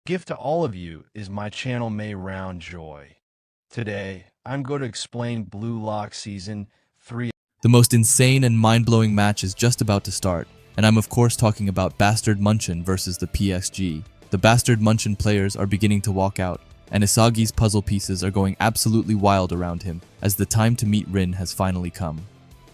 gift to all of you is my channel may round joy. Today, I'm going to explain Blue Lock Season 3. The most insane and mind-blowing match is just about to start, and I'm of course talking about Bastard Munchen versus the PXG. The Bastard Munchen players are beginning to walk out, and Isagi's puzzle pieces are going absolutely wild around him as the time to meet Rin has finally come.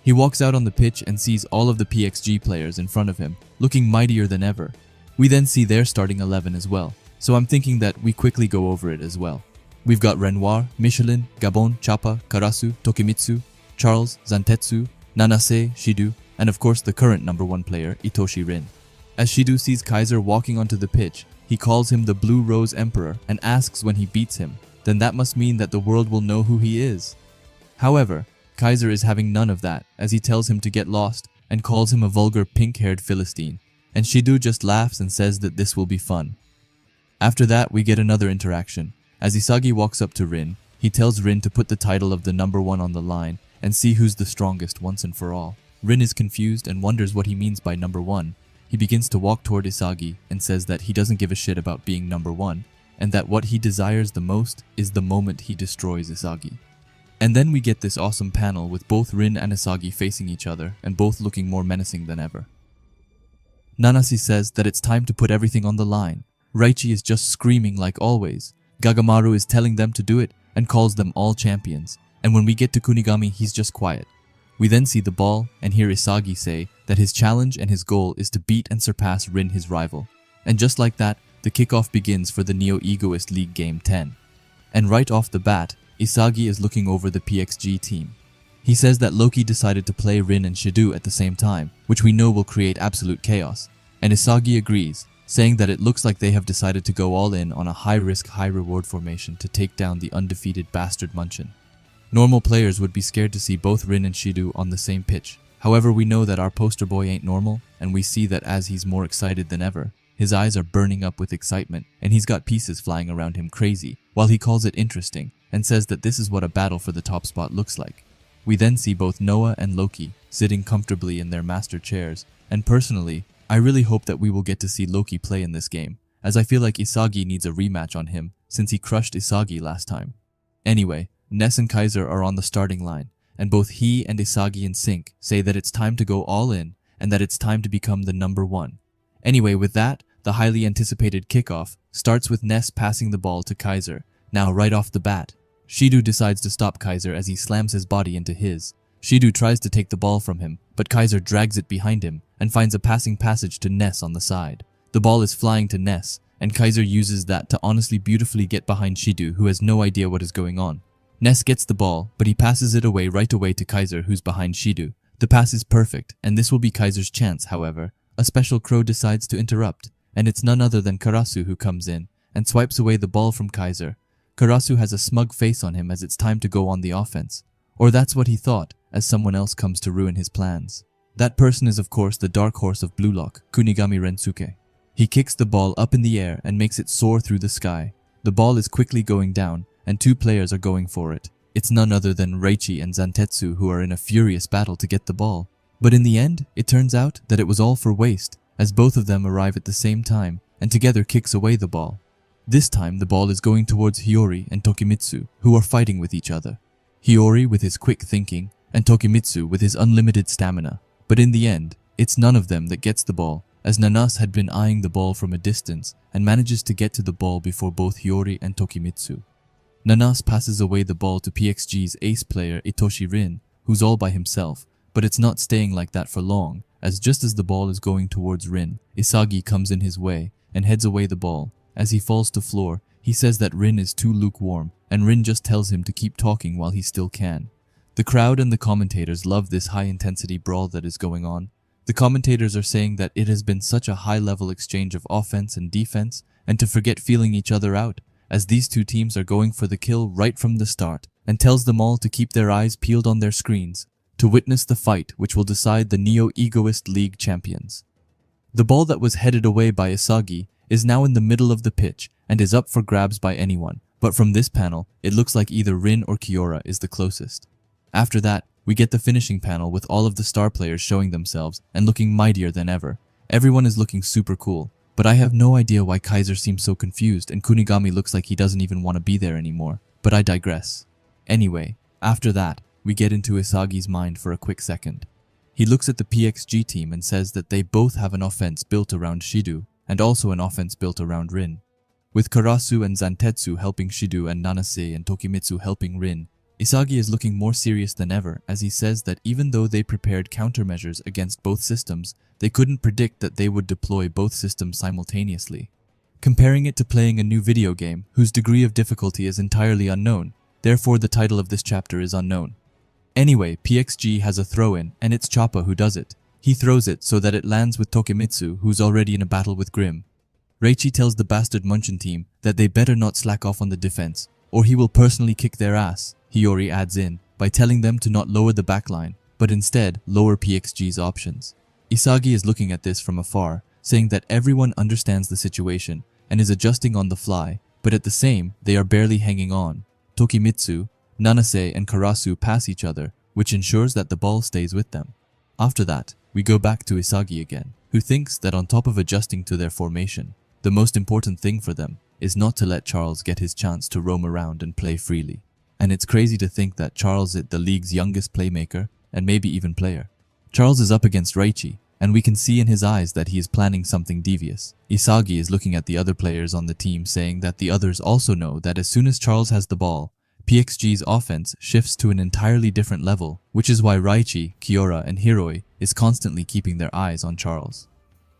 He walks out on the pitch and sees all of the PXG players in front of him, looking mightier than ever. We then see their starting 11 as well, so I'm thinking that we quickly go over it as well. We've got Renoir, Michelin, Gabon, Chapa, Karasu, Tokimitsu, Charles, Zantetsu, Nanase, Shidu, and of course the current number 1 player, Itoshi Rin. As Shidu sees Kaiser walking onto the pitch, he calls him the Blue Rose Emperor and asks when he beats him, then that must mean that the world will know who he is. However, Kaiser is having none of that as he tells him to get lost and calls him a vulgar pink-haired Philistine, and Shidu just laughs and says that this will be fun. After that, we get another interaction. As Isagi walks up to Rin, he tells Rin to put the title of the number 1 on the line and see who's the strongest once and for all. Rin is confused and wonders what he means by number 1. He begins to walk toward Isagi and says that he doesn't give a shit about being number 1 and that what he desires the most is the moment he destroys Isagi. And then we get this awesome panel with both Rin and Isagi facing each other and both looking more menacing than ever. Nanase says that it's time to put everything on the line. Raichi is just screaming like always. Gagamaru is telling them to do it and calls them all champions. And when we get to Kunigami, he's just quiet. We then see the ball and hear Isagi say that his challenge and his goal is to beat and surpass Rin, his rival. And just like that, the kickoff begins for the Neo-Egoist League Game 10. And right off the bat, Isagi is looking over the PXG team. He says that Loki decided to play Rin and Shidu at the same time, which we know will create absolute chaos. And Isagi agrees, saying that it looks like they have decided to go all in on a high-risk, high-reward formation to take down the undefeated Bastard Munchen. Normal players would be scared to see both Rin and Shidu on the same pitch. However, we know that our poster boy ain't normal, and we see that as he's more excited than ever. His eyes are burning up with excitement, and he's got pieces flying around him crazy, while he calls it interesting, and says that this is what a battle for the top spot looks like. We then see both Noah and Loki sitting comfortably in their master chairs, and personally, I really hope that we will get to see Loki play in this game, as I feel like Isagi needs a rematch on him since he crushed Isagi last time. Anyway, Ness and Kaiser are on the starting line, and both he and Isagi in sync say that it's time to go all in and that it's time to become the number 1. Anyway, with that, the highly anticipated kickoff starts with Ness passing the ball to Kaiser. Now right off the bat, Shidu decides to stop Kaiser as he slams his body into his. Shidu tries to take the ball from him, but Kaiser drags it behind him and finds a passing passage to Ness on the side. The ball is flying to Ness, and Kaiser uses that to honestly beautifully get behind Shidu, who has no idea what is going on. Ness gets the ball, but he passes it away right away to Kaiser, who's behind Shidu. The pass is perfect, and this will be Kaiser's chance. However, a special crow decides to interrupt, and it's none other than Karasu who comes in and swipes away the ball from Kaiser. Karasu has a smug face on him as it's time to go on the offense. Or that's what he thought, as someone else comes to ruin his plans. That person is of course the dark horse of Blue Lock, Kunigami Rensuke. He kicks the ball up in the air and makes it soar through the sky. The ball is quickly going down, and 2 players are going for it. It's none other than Raichi and Zantetsu who are in a furious battle to get the ball. But in the end, it turns out that it was all for waste, as both of them arrive at the same time and together kicks away the ball. This time the ball is going towards Hiyori and Tokimitsu, who are fighting with each other. Hiyori with his quick thinking, and Tokimitsu with his unlimited stamina. But in the end, it's none of them that gets the ball, as Nanas had been eyeing the ball from a distance and manages to get to the ball before both Hiyori and Tokimitsu. Nanas passes away the ball to PXG's ace player Itoshi Rin, who's all by himself, but it's not staying like that for long, as just as the ball is going towards Rin, Isagi comes in his way and heads away the ball. As he falls to floor, he says that Rin is too lukewarm, and Rin just tells him to keep talking while he still can. The crowd and the commentators love this high-intensity brawl that is going on. The commentators are saying that it has been such a high-level exchange of offense and defense, and to forget feeling each other out, as these 2 teams are going for the kill right from the start, and tells them all to keep their eyes peeled on their screens, to witness the fight which will decide the Neo-Egoist League champions. The ball that was headed away by Isagi is now in the middle of the pitch and is up for grabs by anyone, but from this panel, it looks like either Rin or Kiora is the closest. After that, we get the finishing panel with all of the star players showing themselves and looking mightier than ever. Everyone is looking super cool, But I have no idea why Kaiser seems so confused and Kunigami looks like he doesn't even want to be there anymore. But I digress. Anyway, after that, we get into Isagi's mind for a quick second. He looks at the PXG team and says that they both have an offense built around Shido and also an offense built around Rin. With Karasu and Zantetsu helping Shido and Nanase and Tokimitsu helping Rin, Isagi is looking more serious than ever as he says that even though they prepared countermeasures against both systems, they couldn't predict that they would deploy both systems simultaneously. Comparing it to playing a new video game whose degree of difficulty is entirely unknown, therefore the title of this chapter is unknown. Anyway, PXG has a throw-in and it's Choppa who does it. He throws it so that it lands with Tokimitsu, who's already in a battle with Grim. Reichi tells the Bastard Munchen team that they better not slack off on the defense, or he will personally kick their ass, Hiyori adds in, by telling them to not lower the backline, but instead lower PXG's options. Isagi is looking at this from afar, saying that everyone understands the situation and is adjusting on the fly, but at the same, they are barely hanging on. Tokimitsu, Nanase and Karasu pass each other, which ensures that the ball stays with them. After that, we go back to Isagi again, who thinks that on top of adjusting to their formation, the most important thing for them is not to let Charles get his chance to roam around and play freely. And it's crazy to think that Charles is the league's youngest playmaker and maybe even player. Charles is up against Reichi, and we can see in his eyes that he is planning something devious. Isagi is looking at the other players on the team saying that the others also know that as soon as Charles has the ball, PXG's offense shifts to an entirely different level, which is why Reichi, Kiora, and Hiroi is constantly keeping their eyes on Charles.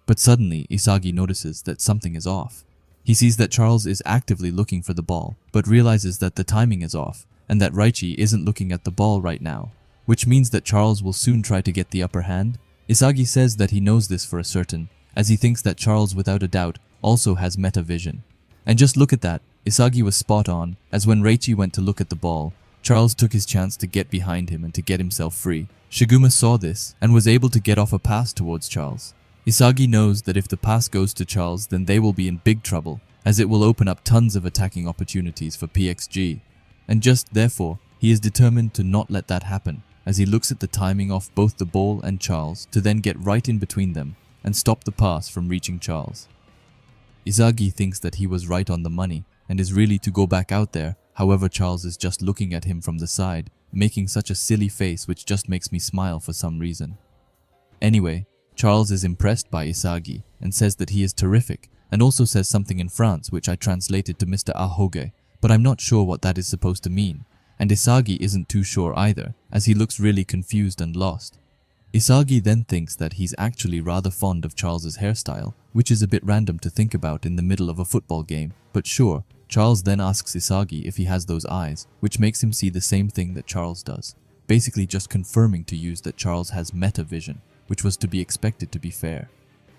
But suddenly, Isagi notices that something is off. He sees that Charles is actively looking for the ball, but realizes that the timing is off, and that Reichi isn't looking at the ball right now, which means that Charles will soon try to get the upper hand. Isagi says that he knows this for a certain, as he thinks that Charles without a doubt also has meta vision. And just look at that, Isagi was spot on, as when Reichi went to look at the ball, Charles took his chance to get behind him and to get himself free. Shiguma saw this and was able to get off a pass towards Charles. Isagi knows that if the pass goes to Charles, then they will be in big trouble, as it will open up tons of attacking opportunities for PXG. And just therefore, he is determined to not let that happen, as he looks at the timing off both the ball and Charles to then get right in between them and stop the pass from reaching Charles. Isagi thinks that he was right on the money and is really to go back out there, however Charles is just looking at him from the side, making such a silly face which just makes me smile for some reason. Anyway, Charles is impressed by Isagi and says that he is terrific, and also says something in France which I translated to Mr. Ahoge, but I'm not sure what that is supposed to mean, and Isagi isn't too sure either, as he looks really confused and lost. Isagi then thinks that he's actually rather fond of Charles's hairstyle, which is a bit random to think about in the middle of a football game, but sure. Charles then asks Isagi if he has those eyes, which makes him see the same thing that Charles does, basically just confirming to use that Charles has meta vision, which was to be expected to be fair.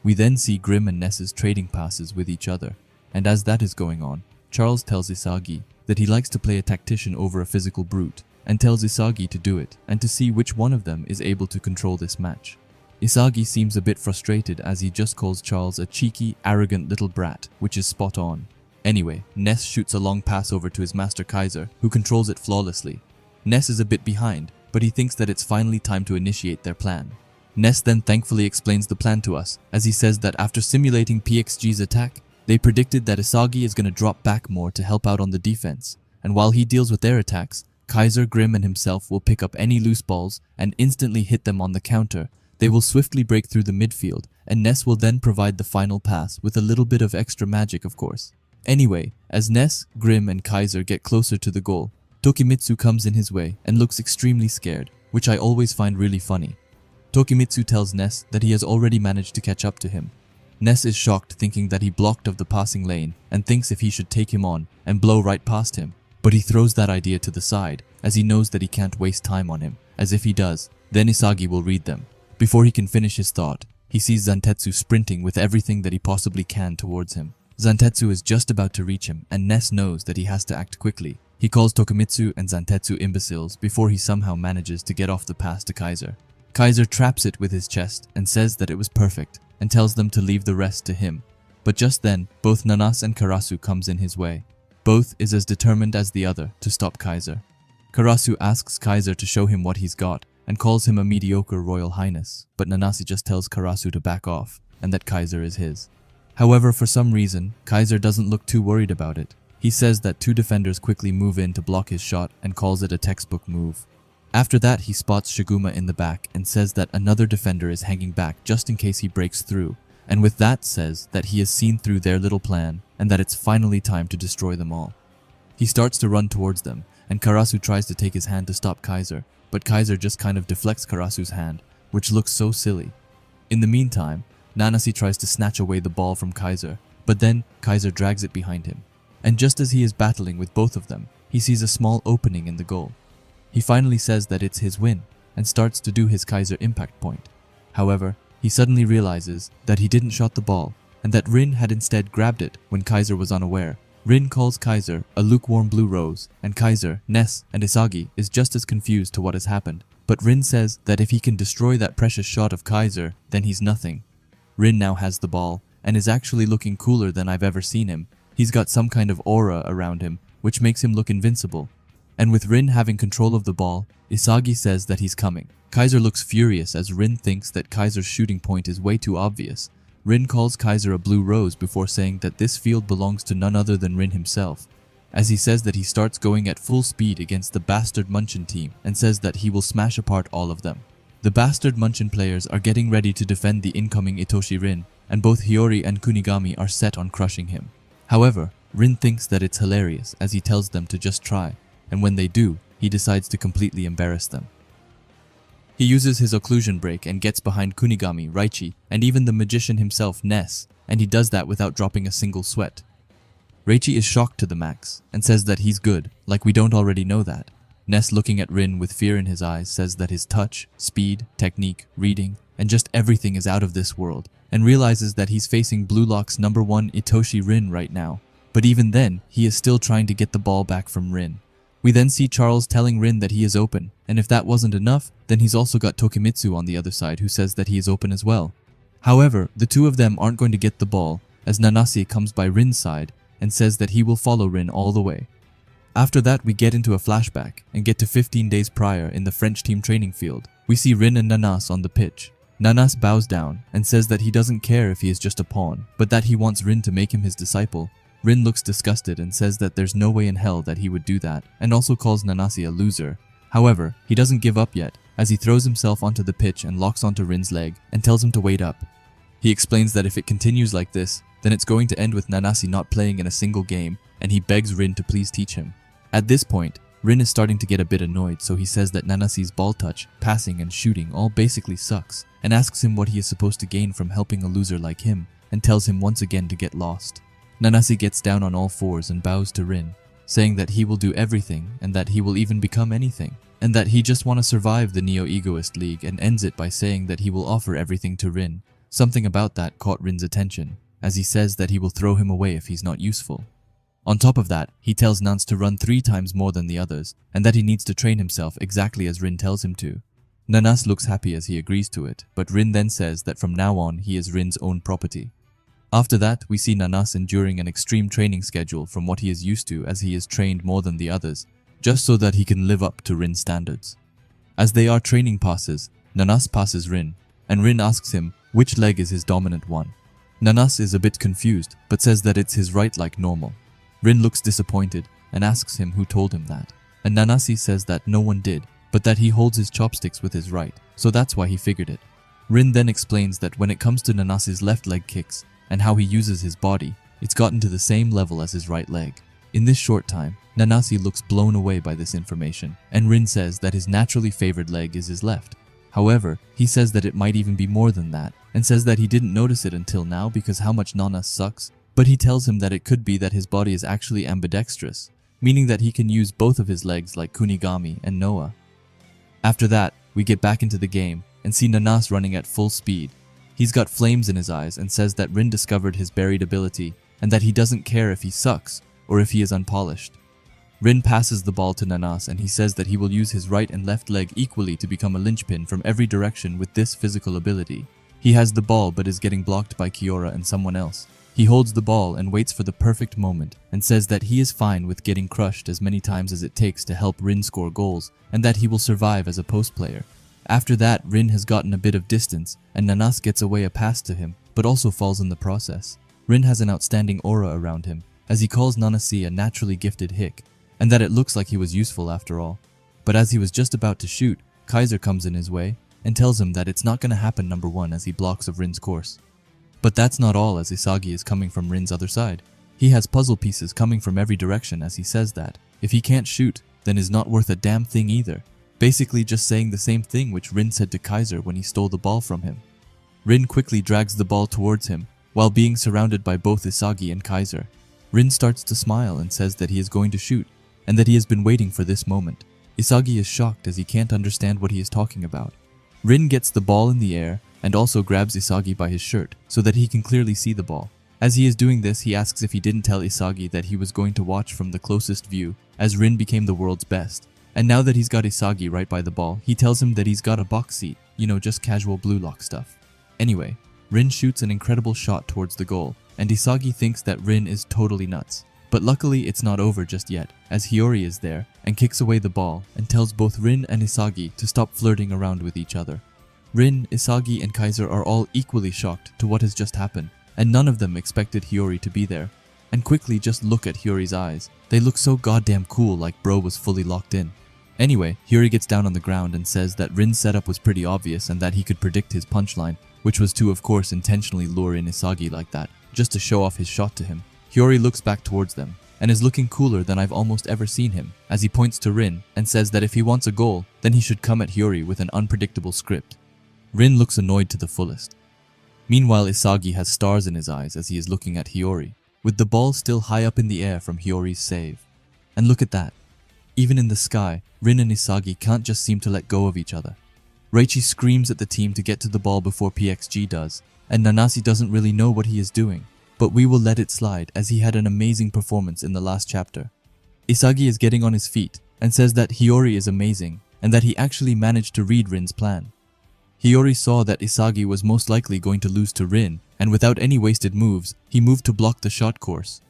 We then see Grim and Ness's trading passes with each other, and as that is going on, Charles tells Isagi that he likes to play a tactician over a physical brute, and tells Isagi to do it and to see which one of them is able to control this match. Isagi seems a bit frustrated as he just calls Charles a cheeky, arrogant little brat, which is spot on. Anyway, Ness shoots a long pass over to his master Kaiser, who controls it flawlessly. Ness is a bit behind, but he thinks that it's finally time to initiate their plan. Ness then thankfully explains the plan to us, as he says that after simulating PXG's attack, they predicted that Isagi is going to drop back more to help out on the defense, and while he deals with their attacks, Kaiser, Grim and himself will pick up any loose balls and instantly hit them on the counter. They will swiftly break through the midfield, and Ness will then provide the final pass with a little bit of extra magic, of course. Anyway, as Ness, Grim and Kaiser get closer to the goal, Tokimitsu comes in his way and looks extremely scared, which I always find really funny. Tokimitsu tells Ness that he has already managed to catch up to him. Ness is shocked, thinking that he blocked of the passing lane and thinks if he should take him on and blow right past him, but he throws that idea to the side as he knows that he can't waste time on him, as if he does, then Isagi will read them. Before he can finish his thought, he sees Zantetsu sprinting with everything that he possibly can towards him. Zantetsu is just about to reach him, and Ness knows that he has to act quickly. He calls Tokimitsu and Zantetsu imbeciles before he somehow manages to get off the pass to Kaiser. Kaiser traps it with his chest and says that it was perfect, and tells them to leave the rest to him. But just then, both Nanas and Karasu comes in his way. Both is as determined as the other to stop Kaiser. Karasu asks Kaiser to show him what he's got, and calls him a mediocre royal highness, but Nanase just tells Karasu to back off, and that Kaiser is his. However, for some reason, Kaiser doesn't look too worried about it. He says that two defenders quickly move in to block his shot and calls it a textbook move. After that, he spots Shiguma in the back and says that another defender is hanging back just in case he breaks through, and with that says that he has seen through their little plan and that it's finally time to destroy them all. He starts to run towards them, and Karasu tries to take his hand to stop Kaiser, but Kaiser just kind of deflects Karasu's hand, which looks so silly. In the meantime, Nanase tries to snatch away the ball from Kaiser, but then Kaiser drags it behind him. And just as he is battling with both of them, he sees a small opening in the goal. He finally says that it's his win, and starts to do his Kaiser impact point. However, he suddenly realizes that he didn't shot the ball, and that Rin had instead grabbed it when Kaiser was unaware. Rin calls Kaiser a lukewarm blue rose, and Kaiser, Ness, and Isagi is just as confused to what has happened. But Rin says that if he can destroy that precious shot of Kaiser, then he's nothing. Rin now has the ball, and is actually looking cooler than I've ever seen him. He's got some kind of aura around him, which makes him look invincible. And with Rin having control of the ball, Isagi says that he's coming. Kaiser looks furious as Rin thinks that Kaiser's shooting point is way too obvious. Rin calls Kaiser a blue rose before saying that this field belongs to none other than Rin himself, as he says that he starts going at full speed against the Bastard Munchen team and says that he will smash apart all of them. The Bastard Munchen players are getting ready to defend the incoming Itoshi Rin, and both Hiyori and Kunigami are set on crushing him. However, Rin thinks that it's hilarious as he tells them to just try, and when they do, he decides to completely embarrass them. He uses his occlusion break and gets behind Kunigami, Raichi, and even the magician himself, Ness, and he does that without dropping a single sweat. Raichi is shocked to the max, and says that he's good, like we don't already know that. Ness, looking at Rin with fear in his eyes, says that his touch, speed, technique, reading, and just everything is out of this world, and realizes that he's facing Blue Lock's #1 Itoshi Rin right now. But even then, he is still trying to get the ball back from Rin. We then see Charles telling Rin that he is open, and if that wasn't enough, then he's also got Tokimitsu on the other side who says that he is open as well. However, the two of them aren't going to get the ball, as Nanase comes by Rin's side and says that he will follow Rin all the way. After that, we get into a flashback and get to 15 days prior in the French team training field. We see Rin and Nanas on the pitch. Nanas bows down and says that he doesn't care if he is just a pawn, but that he wants Rin to make him his disciple. Rin looks disgusted and says that there's no way in hell that he would do that, and also calls Nanase a loser. However, he doesn't give up yet, as he throws himself onto the pitch and locks onto Rin's leg and tells him to wait up. He explains that if it continues like this, then it's going to end with Nanase not playing in a single game, and he begs Rin to please teach him. At this point, Rin is starting to get a bit annoyed, so he says that Nanase's ball touch, passing, and shooting all basically sucks, and asks him what he is supposed to gain from helping a loser like him, and tells him once again to get lost. Nanase gets down on all fours and bows to Rin, saying that he will do everything and that he will even become anything, and that he just want to survive the Neo-Egoist League, and ends it by saying that he will offer everything to Rin. Something about that caught Rin's attention, as he says that he will throw him away if he's not useful. On top of that, he tells Nance to run 3 times more than the others, and that he needs to train himself exactly as Rin tells him to. Nanas looks happy as he agrees to it, but Rin then says that from now on he is Rin's own property. After that, we see Nanas enduring an extreme training schedule from what he is used to, as he is trained more than the others, just so that he can live up to Rin's standards. As they are training passes, Nanas passes Rin, and Rin asks him which leg is his dominant one. Nanas is a bit confused, but says that it's his right like normal. Rin looks disappointed and asks him who told him that, and Nanase says that no one did, but that he holds his chopsticks with his right, so that's why he figured it. Rin then explains that when it comes to Nanase's left leg kicks, and how he uses his body, it's gotten to the same level as his right leg. In this short time, Nanase looks blown away by this information, and Rin says that his naturally favored leg is his left. However, he says that it might even be more than that, and says that he didn't notice it until now because how much Nanas sucks, but he tells him that it could be that his body is actually ambidextrous, meaning that he can use both of his legs like Kunigami and Noah. After that, we get back into the game and see Nanas running at full speed. He's got flames in his eyes and says that Rin discovered his buried ability and that he doesn't care if he sucks or if he is unpolished. Rin passes the ball to Nanas and he says that he will use his right and left leg equally to become a linchpin from every direction with this physical ability. He has the ball but is getting blocked by Kiora and someone else. He holds the ball and waits for the perfect moment and says that he is fine with getting crushed as many times as it takes to help Rin score goals and that he will survive as a post player. After that, Rin has gotten a bit of distance and Nanas gets away a pass to him, but also falls in the process. Rin has an outstanding aura around him, as he calls Nanasi a naturally gifted hick, and that it looks like he was useful after all. But as he was just about to shoot, Kaiser comes in his way and tells him that it's not gonna happen, number one, as he blocks of Rin's course. But that's not all, as Isagi is coming from Rin's other side. He has puzzle pieces coming from every direction, as he says that if he can't shoot, then is not worth a damn thing either. Basically just saying the same thing which Rin said to Kaiser when he stole the ball from him. Rin quickly drags the ball towards him, while being surrounded by both Isagi and Kaiser. Rin starts to smile and says that he is going to shoot, and that he has been waiting for this moment. Isagi is shocked as he can't understand what he is talking about. Rin gets the ball in the air and also grabs Isagi by his shirt so that he can clearly see the ball. As he is doing this, he asks if he didn't tell Isagi that he was going to watch from the closest view, as Rin became the world's best. And now that he's got Isagi right by the ball, he tells him that he's got a box seat, just casual blue lock stuff. Anyway, Rin shoots an incredible shot towards the goal, and Isagi thinks that Rin is totally nuts. But luckily it's not over just yet, as Hiyori is there and kicks away the ball and tells both Rin and Isagi to stop flirting around with each other. Rin, Isagi, and Kaiser are all equally shocked to what has just happened, and none of them expected Hiyori to be there. And quickly just look at Hiyori's eyes. They look so goddamn cool, like bro was fully locked in. Anyway, Hiyori gets down on the ground and says that Rin's setup was pretty obvious and that he could predict his punchline, which was to of course intentionally lure in Isagi like that, just to show off his shot to him. Hiyori looks back towards them, and is looking cooler than I've almost ever seen him, as he points to Rin and says that if he wants a goal, then he should come at Hiyori with an unpredictable script. Rin looks annoyed to the fullest. Meanwhile, Isagi has stars in his eyes as he is looking at Hiyori, with the ball still high up in the air from Hiyori's save. And look at that. Even in the sky, Rin and Isagi can't just seem to let go of each other. Reichi screams at the team to get to the ball before PXG does, and Nanasi doesn't really know what he is doing, but we will let it slide as he had an amazing performance in the last chapter. Isagi is getting on his feet and says that Hiyori is amazing and that he actually managed to read Rin's plan. Hiyori saw that Isagi was most likely going to lose to Rin, and without any wasted moves, he moved to block the shot course.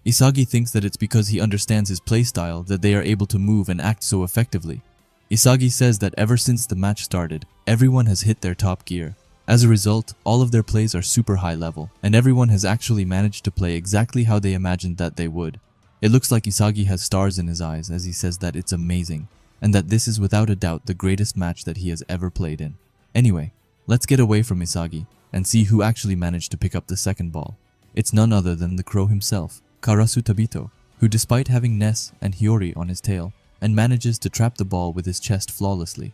Isagi thinks that it's because he understands his playstyle that they are able to move and act so effectively. Isagi says that ever since the match started, everyone has hit their top gear. As a result, all of their plays are super high level, and everyone has actually managed to play exactly how they imagined that they would. It looks like Isagi has stars in his eyes as he says that it's amazing, and that this is without a doubt the greatest match that he has ever played in. Anyway, let's get away from Isagi and see who actually managed to pick up the second ball. It's none other than the crow himself, Karasu Tabito, who despite having Ness and Hiyori on his tail, and manages to trap the ball with his chest flawlessly.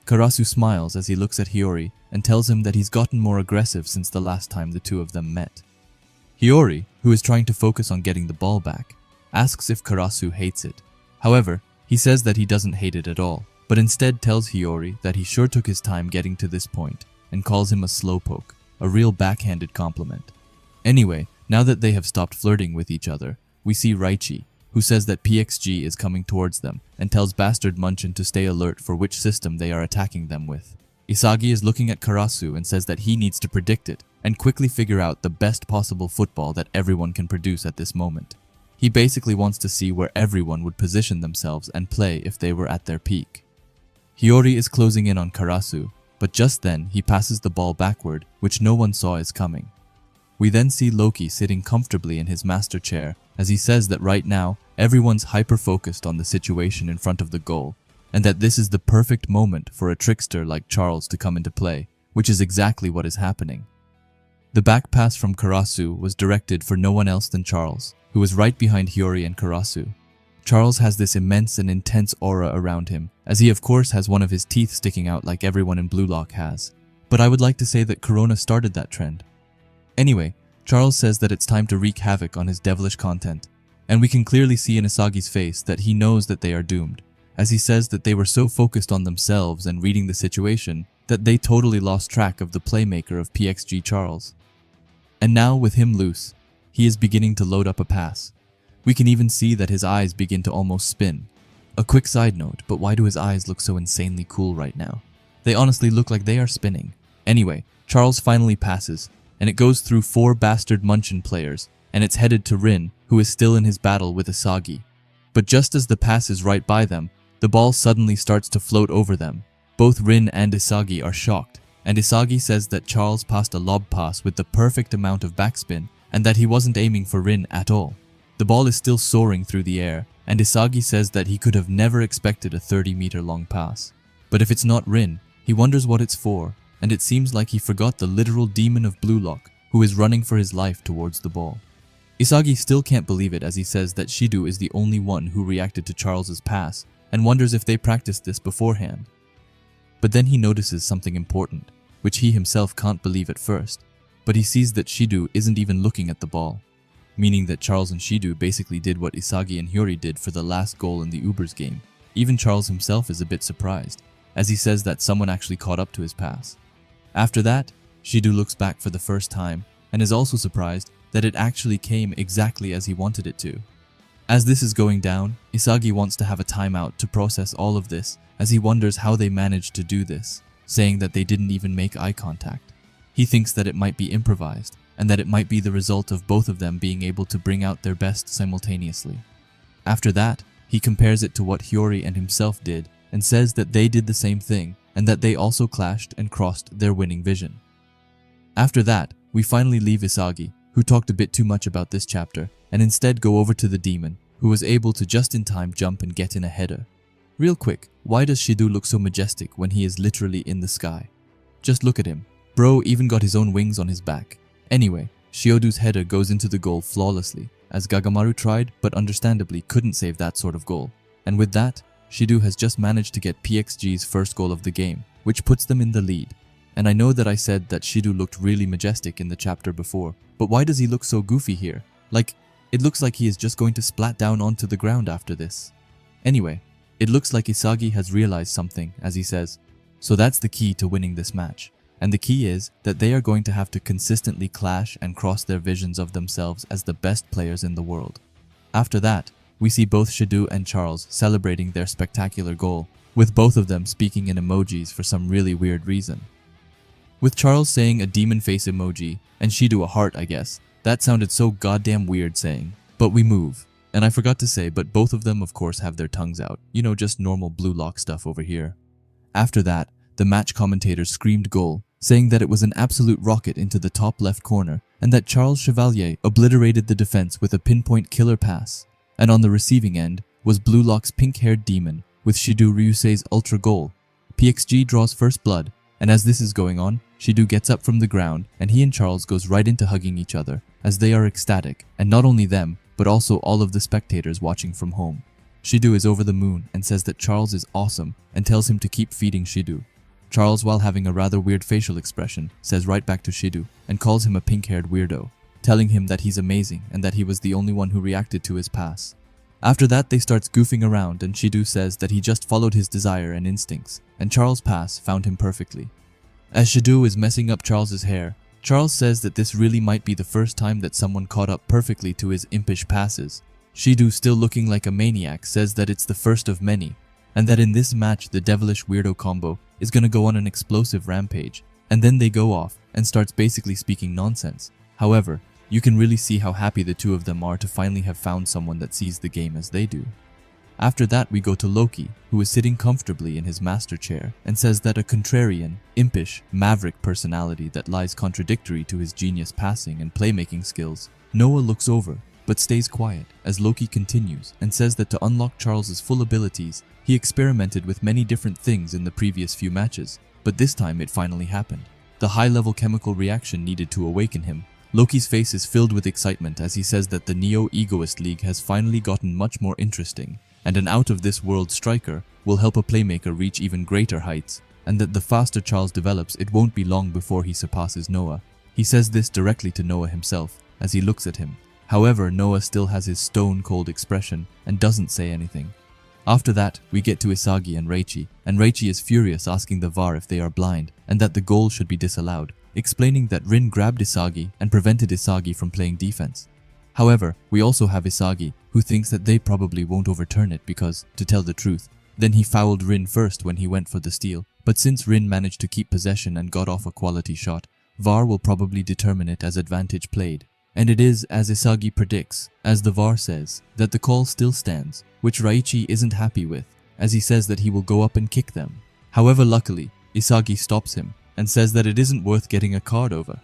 Karasu smiles as he looks at Hiyori and tells him that he's gotten more aggressive since the last time the two of them met. Hiyori, who is trying to focus on getting the ball back, asks if Karasu hates it. However, he says that he doesn't hate it at all, but instead tells Hiyori that he sure took his time getting to this point and calls him a slowpoke, a real backhanded compliment. Anyway, now that they have stopped flirting with each other, we see Reichi, who says that PXG is coming towards them and tells Bastard Munchen to stay alert for which system they are attacking them with. Isagi is looking at Karasu and says that he needs to predict it and quickly figure out the best possible football that everyone can produce at this moment. He basically wants to see where everyone would position themselves and play if they were at their peak. Hiyori is closing in on Karasu, but just then he passes the ball backward, which no one saw is coming. We then see Loki sitting comfortably in his master chair as he says that right now everyone's hyper-focused on the situation in front of the goal, and that this is the perfect moment for a trickster like Charles to come into play, which is exactly what is happening. The back pass from Karasu was directed for no one else than Charles, who was right behind Hiyori and Karasu. Charles has this immense and intense aura around him, as he of course has one of his teeth sticking out like everyone in Blue Lock has. But I would like to say that Corona started that trend. Anyway, Charles says that it's time to wreak havoc on his devilish content, and we can clearly see in Isagi's face that he knows that they are doomed, as he says that they were so focused on themselves and reading the situation that they totally lost track of the playmaker of PXG Charles. And now, with him loose, he is beginning to load up a pass. We can even see that his eyes begin to almost spin. A quick side note, but why do his eyes look so insanely cool right now? They honestly look like they are spinning. Anyway, Charles finally passes, and it goes through 4 Bastard Munchen players, and it's headed to Rin, who is still in his battle with Isagi. But just as the pass is right by them, the ball suddenly starts to float over them. Both Rin and Isagi are shocked, and Isagi says that Charles passed a lob pass with the perfect amount of backspin, and that he wasn't aiming for Rin at all. The ball is still soaring through the air, and Isagi says that he could have never expected a 30-meter long pass. But if it's not Rin, he wonders what it's for, and it seems like he forgot the literal demon of Blue Lock, who is running for his life towards the ball. Isagi still can't believe it as he says that Shido is the only one who reacted to Charles's pass, and wonders if they practiced this beforehand. But then he notices something important, which he himself can't believe at first, but he sees that Shido isn't even looking at the ball, meaning that Charles and Shido basically did what Isagi and Hyori did for the last goal in the Ubers game. Even Charles himself is a bit surprised, as he says that someone actually caught up to his pass. After that, Shido looks back for the first time, and is also surprised that it actually came exactly as he wanted it to. As this is going down, Isagi wants to have a timeout to process all of this, as he wonders how they managed to do this, saying that they didn't even make eye contact. He thinks that it might be improvised, and that it might be the result of both of them being able to bring out their best simultaneously. After that, he compares it to what Hyori and himself did, and says that they did the same thing, and that they also clashed and crossed their winning vision. After that, we finally leave Isagi, who talked a bit too much about this chapter, and instead go over to the demon, who was able to just in time jump and get in a header. Real quick, why does Shido look so majestic when he is literally in the sky? Just look at him. Bro even got his own wings on his back. Anyway, Shiodu's header goes into the goal flawlessly, as Gagamaru tried but understandably couldn't save that sort of goal. And with that, Shido has just managed to get PXG's first goal of the game, which puts them in the lead. And I know that I said that Shido looked really majestic in the chapter before, but why does he look so goofy here? Like, it looks like he is just going to splat down onto the ground after this. Anyway, it looks like Isagi has realized something, as he says, so that's the key to winning this match. And the key is that they are going to have to consistently clash and cross their visions of themselves as the best players in the world. After that, we see both Shido and Charles celebrating their spectacular goal, with both of them speaking in emojis for some really weird reason. With Charles saying a demon face emoji, and Shido a heart I guess, that sounded so goddamn weird saying. But we move. And I forgot to say, but both of them of course have their tongues out. You know, just normal Blue Lock stuff over here. After that, the match commentators screamed goal, saying that it was an absolute rocket into the top left corner, and that Charles Chevalier obliterated the defense with a pinpoint killer pass. And on the receiving end was Blue Lock's pink-haired demon, with Shido Ryusei's ultra goal. PXG draws first blood, and as this is going on, Shido gets up from the ground, and he and Charles goes right into hugging each other, as they are ecstatic, and not only them, but also all of the spectators watching from home. Shido is over the moon and says that Charles is awesome, and tells him to keep feeding Shido. Charles, while having a rather weird facial expression, says right back to Shido, and calls him a pink-haired weirdo, telling him that he's amazing and that he was the only one who reacted to his pass. After that, they starts goofing around, and Shido says that he just followed his desire and instincts, and Charles' pass found him perfectly. As Shido is messing up Charles's hair, Charles says that this really might be the first time that someone caught up perfectly to his impish passes. Shido, still looking like a maniac, says that it's the first of many, and that in this match the devilish weirdo combo is gonna go on an explosive rampage, and then they go off and starts basically speaking nonsense. However, you can really see how happy the two of them are to finally have found someone that sees the game as they do. After that, we go to Loki, who is sitting comfortably in his master chair and says that a contrarian, impish, maverick personality that lies contradictory to his genius passing and playmaking skills. Noah looks over, but stays quiet as Loki continues and says that to unlock Charles's full abilities, he experimented with many different things in the previous few matches, but this time it finally happened. The high-level chemical reaction needed to awaken him. Loki's face is filled with excitement as he says that the Neo-Egoist League has finally gotten much more interesting, and an out-of-this-world striker will help a playmaker reach even greater heights, and that the faster Charles develops, it won't be long before he surpasses Noah. He says this directly to Noah himself, as he looks at him. However, Noah still has his stone-cold expression and doesn't say anything. After that, we get to Isagi and Reichi is furious, asking the VAR if they are blind, and that the goal should be disallowed, explaining that Rin grabbed Isagi and prevented Isagi from playing defense. However, we also have Isagi, who thinks that they probably won't overturn it because, to tell the truth, then he fouled Rin first when he went for the steal, but since Rin managed to keep possession and got off a quality shot, VAR will probably determine it as advantage played. And it is as Isagi predicts, as the VAR says, that the call still stands, which Reichi isn't happy with, as he says that he will go up and kick them. However, luckily, Isagi stops him and says that it isn't worth getting a card over.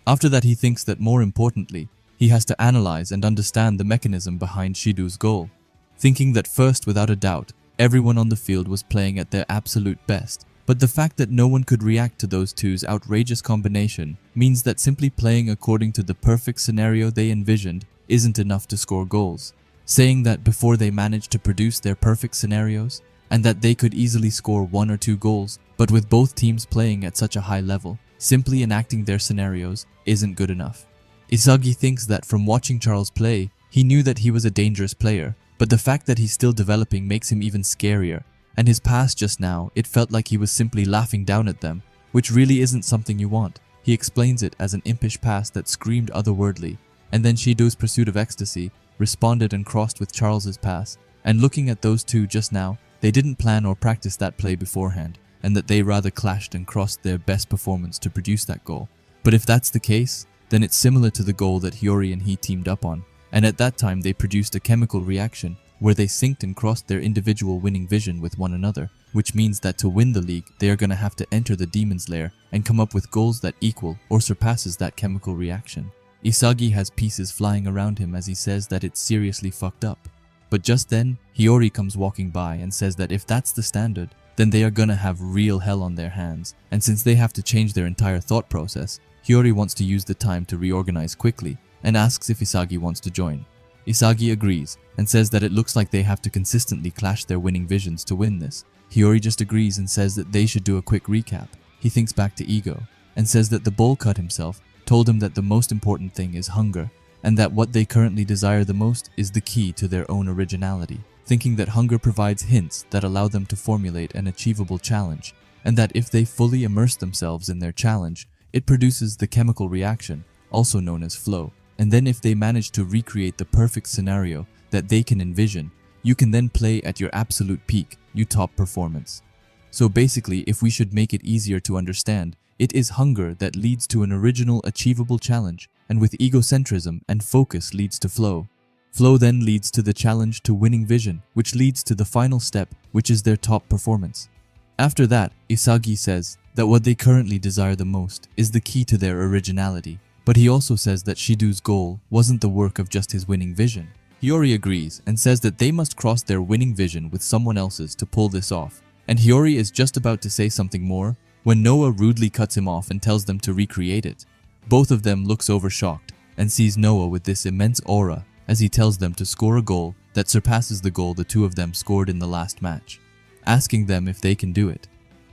After that, he thinks that more importantly, he has to analyze and understand the mechanism behind Shido's goal, thinking that first, without a doubt, everyone on the field was playing at their absolute best. But the fact that no one could react to those two's outrageous combination means that simply playing according to the perfect scenario they envisioned isn't enough to score goals, saying that before they managed to produce their perfect scenarios, and that they could easily score 1 or 2 goals, but with both teams playing at such a high level, simply enacting their scenarios isn't good enough. Isagi thinks that from watching Charles play, he knew that he was a dangerous player, but the fact that he's still developing makes him even scarier, and his pass just now, it felt like he was simply laughing down at them, which really isn't something you want. He explains it as an impish pass that screamed otherworldly, and then Shido's pursuit of ecstasy responded and crossed with Charles's pass, and looking at those two just now, they didn't plan or practice that play beforehand, and that they rather clashed and crossed their best performance to produce that goal. But if that's the case, then it's similar to the goal that Hiyori and he teamed up on, and at that time they produced a chemical reaction where they synced and crossed their individual winning vision with one another, which means that to win the league, they are going to have to enter the demon's lair and come up with goals that equal or surpasses that chemical reaction. Isagi has pieces flying around him as he says that it's seriously fucked up. But just then, Hiyori comes walking by and says that if that's the standard, then they are gonna have real hell on their hands, and since they have to change their entire thought process, Hiyori wants to use the time to reorganize quickly and asks if Isagi wants to join. Isagi agrees and says that it looks like they have to consistently clash their winning visions to win this. Hiyori just agrees and says that they should do a quick recap. He thinks back to Ego and says that the bowl cut himself told him that the most important thing is hunger, and that what they currently desire the most is the key to their own originality, thinking that hunger provides hints that allow them to formulate an achievable challenge, and that if they fully immerse themselves in their challenge, it produces the chemical reaction, also known as flow. And then if they manage to recreate the perfect scenario that they can envision, you can then play at your absolute peak, your top performance. So basically, if we should make it easier to understand, it is hunger that leads to an original achievable challenge, and with egocentrism and focus leads to flow. Flow then leads to the challenge to winning vision, which leads to the final step, which is their top performance. After that, Isagi says that what they currently desire the most is the key to their originality, but he also says that Shido's goal wasn't the work of just his winning vision. Hiyori agrees and says that they must cross their winning vision with someone else's to pull this off, and Hiyori is just about to say something more when Noah rudely cuts him off and tells them to recreate it. Both of them looks over shocked and sees Noah with this immense aura as he tells them to score a goal that surpasses the goal the two of them scored in the last match, asking them if they can do it.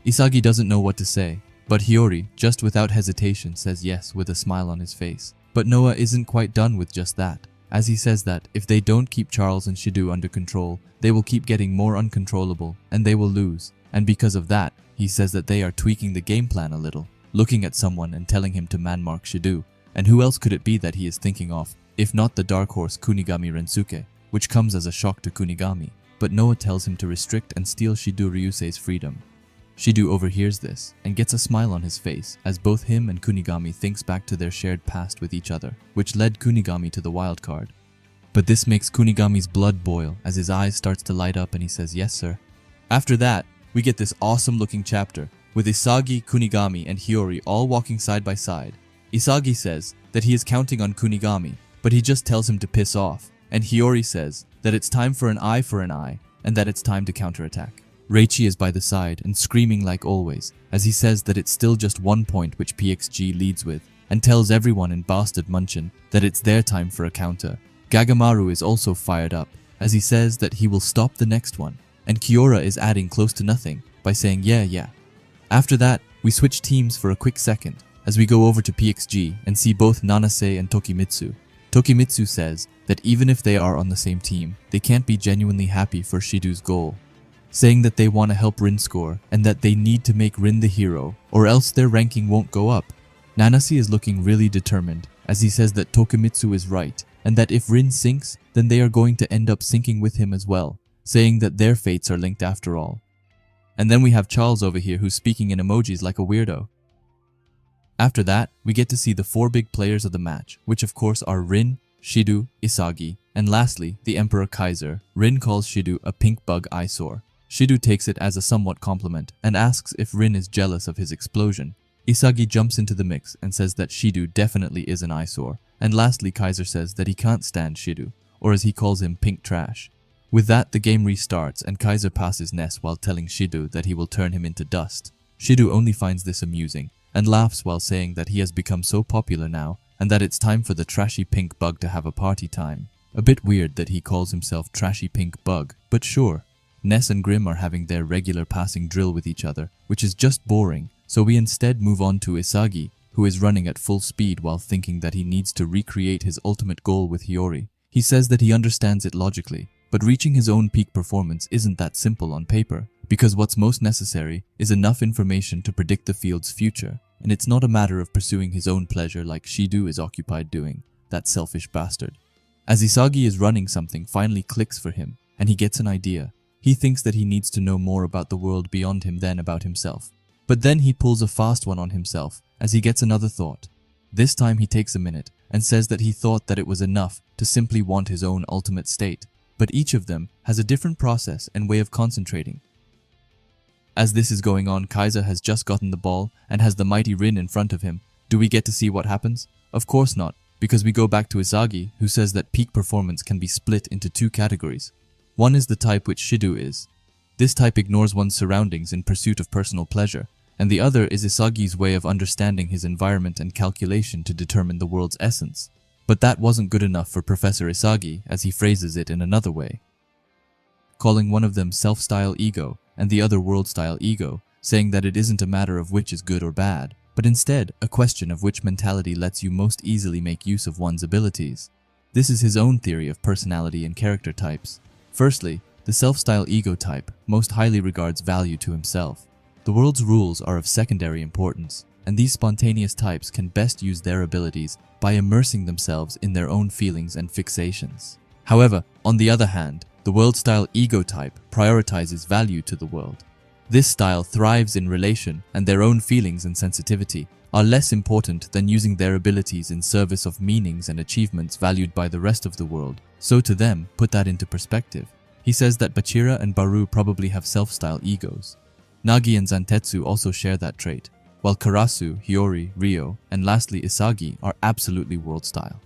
Isagi doesn't know what to say, but Hiyori, just without hesitation, says yes with a smile on his face. But Noah isn't quite done with just that, as he says that if they don't keep Charles and Shido under control, they will keep getting more uncontrollable and they will lose. And because of that, he says that they are tweaking the game plan a little, looking at someone and telling him to man-mark Shido. And who else could it be that he is thinking of, if not the dark horse Kunigami Rensuke, which comes as a shock to Kunigami. But Noah tells him to restrict and steal Shido Ryusei's freedom. Shido overhears this and gets a smile on his face as both him and Kunigami thinks back to their shared past with each other, which led Kunigami to the wild card. But this makes Kunigami's blood boil as his eyes starts to light up and he says, "Yes, sir." After that, we get this awesome looking chapter with Isagi, Kunigami, and Hiyori all walking side by side. Isagi says that he is counting on Kunigami, but he just tells him to piss off, and Hiyori says that it's time for an eye and that it's time to counterattack. Reichi is by the side and screaming like always, as he says that it's still just 1 point which PXG leads with, and tells everyone in Bastard Munchen that it's their time for a counter. Gagamaru is also fired up, as he says that he will stop the next one, and Kiora is adding close to nothing by saying yeah. After that, we switch teams for a quick second, as we go over to PXG and see both Nanase and Tokimitsu. Tokimitsu says that even if they are on the same team, they can't be genuinely happy for Shido's goal, saying that they want to help Rin score and that they need to make Rin the hero or else their ranking won't go up. Nanase is looking really determined as he says that Tokimitsu is right and that if Rin sinks, then they are going to end up sinking with him as well, saying that their fates are linked after all. And then we have Charles over here who's speaking in emojis like a weirdo. After that, we get to see the 4 big players of the match, which of course are Rin, Shido, Isagi, and lastly, the Emperor Kaiser. Rin calls Shido a pink bug eyesore. Shido takes it as a somewhat compliment and asks if Rin is jealous of his explosion. Isagi jumps into the mix and says that Shido definitely is an eyesore. And lastly, Kaiser says that he can't stand Shido, or as he calls him, pink trash. With that, the game restarts and Kaiser passes Ness while telling Shido that he will turn him into dust. Shido only finds this amusing and laughs while saying that he has become so popular now and that it's time for the trashy pink bug to have a party time. A bit weird that he calls himself Trashy Pink Bug, but sure. Ness and Grim are having their regular passing drill with each other, which is just boring, so we instead move on to Isagi, who is running at full speed while thinking that he needs to recreate his ultimate goal with Hiyori. He says that he understands it logically, but reaching his own peak performance isn't that simple on paper, because what's most necessary is enough information to predict the field's future, and it's not a matter of pursuing his own pleasure like Shido is occupied doing, that selfish bastard. As Isagi is running, something finally clicks for him, and he gets an idea. He thinks that he needs to know more about the world beyond him than about himself. But then he pulls a fast one on himself, as he gets another thought. This time he takes a minute, and says that he thought that it was enough to simply want his own ultimate state. But each of them has a different process and way of concentrating. As this is going on, Kaiser has just gotten the ball and has the mighty Rin in front of him. Do we get to see what happens? Of course not, because we go back to Isagi, who says that peak performance can be split into two categories. One is the type which Shido is. This type ignores one's surroundings in pursuit of personal pleasure, and the other is Isagi's way of understanding his environment and calculation to determine the world's essence. But that wasn't good enough for Professor Isagi, as he phrases it in another way, calling one of them self-style ego and the other world-style ego, saying that it isn't a matter of which is good or bad, but instead a question of which mentality lets you most easily make use of one's abilities. This is his own theory of personality and character types. Firstly, the self-style ego type most highly regards value to himself. The world's rules are of secondary importance, and these spontaneous types can best use their abilities by immersing themselves in their own feelings and fixations. However, on the other hand, the world-style ego type prioritizes value to the world. This style thrives in relation, and their own feelings and sensitivity are less important than using their abilities in service of meanings and achievements valued by the rest of the world. So to them, put that into perspective. He says that Bachira and Baru probably have self-style egos. Nagi and Zantetsu also share that trait, while Karasu, Hiyori, Ryo, and lastly Isagi are absolutely world-style.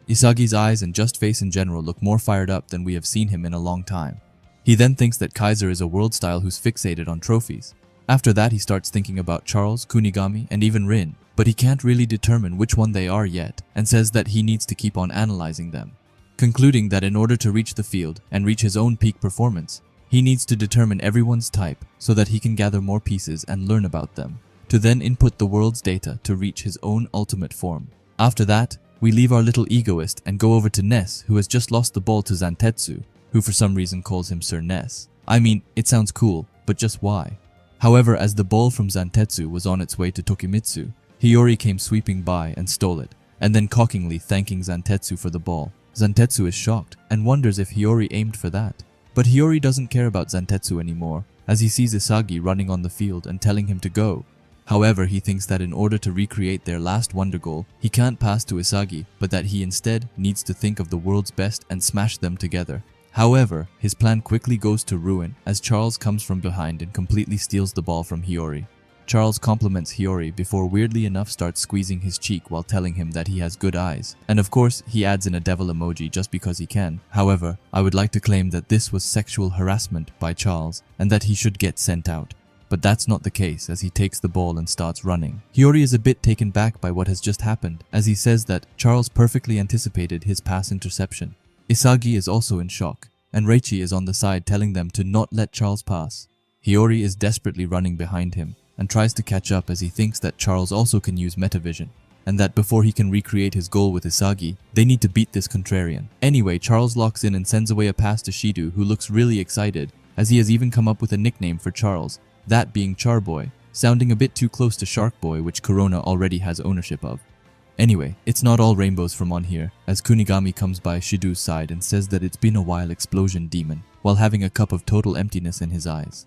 Isagi's eyes and just face in general look more fired up than we have seen him in a long time. He then thinks that Kaiser is a world-style who's fixated on trophies. After that, he starts thinking about Charles, Kunigami, and even Rin, but he can't really determine which one they are yet, and says that he needs to keep on analyzing them, concluding that in order to reach the field and reach his own peak performance, he needs to determine everyone's type so that he can gather more pieces and learn about them, to then input the world's data to reach his own ultimate form. After that, we leave our little egoist and go over to Ness, who has just lost the ball to Zantetsu, who for some reason calls him Sir Ness. I mean, it sounds cool, but just why? However, as the ball from Zantetsu was on its way to Tokimitsu, Hiyori came sweeping by and stole it, and then cockingly thanking Zantetsu for the ball. Zantetsu is shocked and wonders if Hiyori aimed for that. But Hiyori doesn't care about Zantetsu anymore, as he sees Isagi running on the field and telling him to go. However, he thinks that in order to recreate their last wonder goal, he can't pass to Isagi, but that he instead needs to think of the world's best and smash them together. However, his plan quickly goes to ruin as Charles comes from behind and completely steals the ball from Hiyori. Charles compliments Hiyori before weirdly enough starts squeezing his cheek while telling him that he has good eyes. And of course, he adds in a devil emoji just because he can. However, I would like to claim that this was sexual harassment by Charles and that he should get sent out. But that's not the case, as he takes the ball and starts running. Hiyori is a bit taken back by what has just happened, as he says that Charles perfectly anticipated his pass interception. Isagi is also in shock, and Reichi is on the side telling them to not let Charles pass. Hiyori is desperately running behind him, and tries to catch up as he thinks that Charles also can use metavision, and that before he can recreate his goal with Isagi, they need to beat this contrarian. Anyway, Charles locks in and sends away a pass to Shido, who looks really excited, as he has even come up with a nickname for Charles, that being Charboy, sounding a bit too close to Shark Boy, which Corona already has ownership of. Anyway, it's not all rainbows from on here, as Kunigami comes by Shido's side and says that it's been a while, explosion demon, while having a cup of total emptiness in his eyes.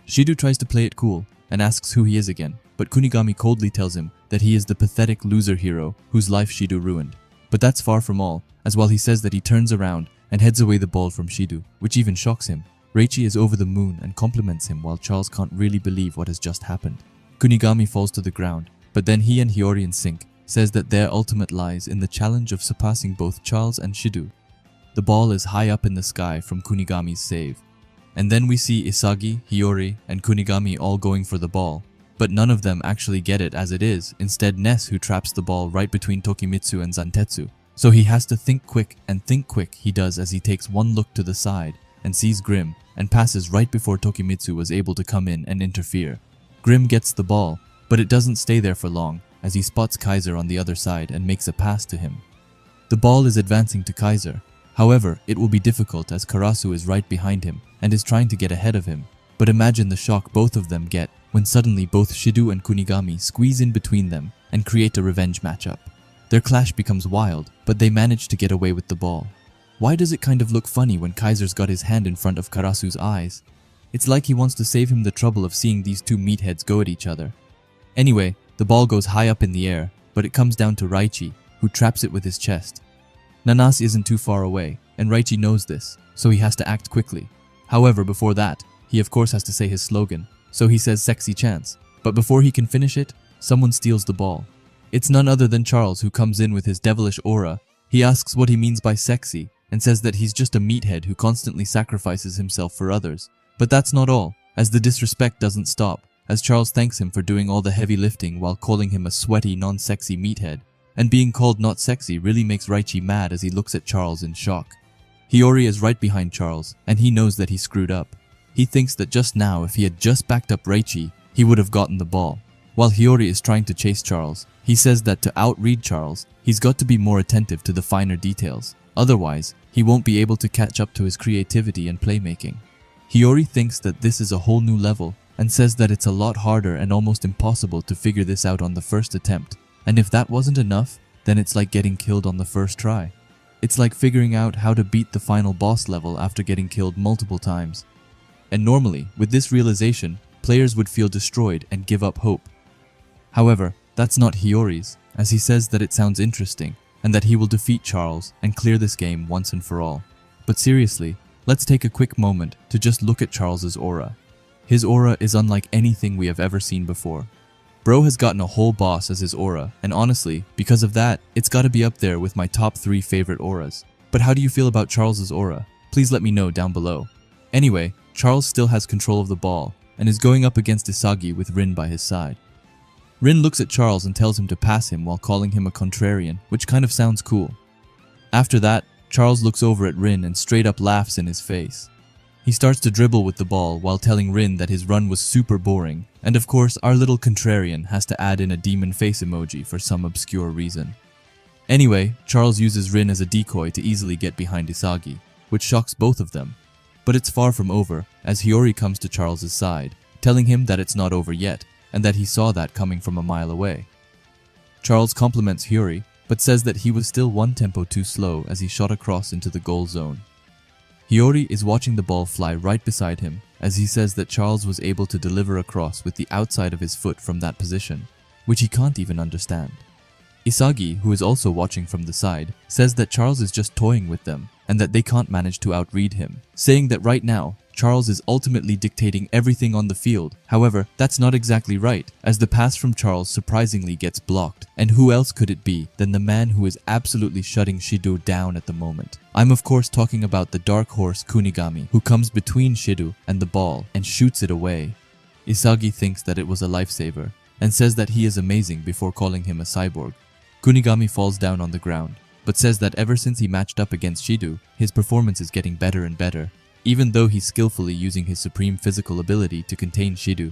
Shido tries to play it cool and asks who he is again, but Kunigami coldly tells him that he is the pathetic loser hero whose life Shido ruined. But that's far from all, as while he says that he turns around and heads away the ball from Shido, which even shocks him. Reichi is over the moon and compliments him while Charles can't really believe what has just happened. Kunigami falls to the ground, but then he and Hiyori in sync says that their ultimate lies in the challenge of surpassing both Charles and Shido. The ball is high up in the sky from Kunigami's save. And then we see Isagi, Hiyori, and Kunigami all going for the ball, but none of them actually get it as it is, instead Ness who traps the ball right between Tokimitsu and Zantetsu. So he has to think quick, and think quick he does as he takes one look to the side and sees Grim and passes right before Tokimitsu was able to come in and interfere. Grim gets the ball, but it doesn't stay there for long as he spots Kaiser on the other side and makes a pass to him. The ball is advancing to Kaiser. However, it will be difficult as Karasu is right behind him and is trying to get ahead of him. But imagine the shock both of them get when suddenly both Shido and Kunigami squeeze in between them and create a revenge matchup. Their clash becomes wild, but they manage to get away with the ball. Why does it kind of look funny when Kaiser's got his hand in front of Karasu's eyes? It's like he wants to save him the trouble of seeing these two meatheads go at each other. Anyway, the ball goes high up in the air, but it comes down to Raichi, who traps it with his chest. Nanase isn't too far away, and Raichi knows this, so he has to act quickly. However, before that, he of course has to say his slogan, so he says sexy chance. But before he can finish it, someone steals the ball. It's none other than Charles who comes in with his devilish aura. He asks what he means by sexy, and says that he's just a meathead who constantly sacrifices himself for others. But that's not all, as the disrespect doesn't stop, as Charles thanks him for doing all the heavy lifting while calling him a sweaty, non-sexy meathead. And being called not sexy really makes Raichi mad as he looks at Charles in shock. Hiyori is right behind Charles, and he knows that he screwed up. He thinks that just now if he had just backed up Raichi, he would have gotten the ball. While Hiyori is trying to chase Charles, he says that to outread Charles, he's got to be more attentive to the finer details. Otherwise, he won't be able to catch up to his creativity and playmaking. Hiyori thinks that this is a whole new level, and says that it's a lot harder and almost impossible to figure this out on the first attempt. And if that wasn't enough, then it's like getting killed on the first try. It's like figuring out how to beat the final boss level after getting killed multiple times. And normally, with this realization, players would feel destroyed and give up hope. However, that's not Hiyori's, as he says that it sounds interesting, and that he will defeat Charles and clear this game once and for all. But seriously, let's take a quick moment to just look at Charles's aura. His aura is unlike anything we have ever seen before. Bro has gotten a whole boss as his aura, and honestly, because of that, it's gotta be up there with my top 3 favorite auras. But how do you feel about Charles's aura? Please let me know down below. Anyway, Charles still has control of the ball, and is going up against Isagi with Rin by his side. Rin looks at Charles and tells him to pass him while calling him a contrarian, which kind of sounds cool. After that, Charles looks over at Rin and straight up laughs in his face. He starts to dribble with the ball while telling Rin that his run was super boring, and of course our little contrarian has to add in a demon face emoji for some obscure reason. Anyway, Charles uses Rin as a decoy to easily get behind Isagi, which shocks both of them. But it's far from over, as Hiyori comes to Charles' side, telling him that it's not over yet, and that he saw that coming from a mile away. Charles compliments Hiyori, but says that he was still one tempo too slow as he shot across into the goal zone. Hiyori is watching the ball fly right beside him, as he says that Charles was able to deliver a cross with the outside of his foot from that position, which he can't even understand. Isagi, who is also watching from the side, says that Charles is just toying with them, and that they can't manage to outread him, saying that right now, Charles is ultimately dictating everything on the field. However, that's not exactly right, as the pass from Charles surprisingly gets blocked. And who else could it be than the man who is absolutely shutting Shido down at the moment? I'm of course talking about the dark horse Kunigami, who comes between Shido and the ball and shoots it away. Isagi thinks that it was a lifesaver, and says that he is amazing before calling him a cyborg. Kunigami falls down on the ground, but says that ever since he matched up against Shido, his performance is getting better and better, even though he's skillfully using his supreme physical ability to contain Shido.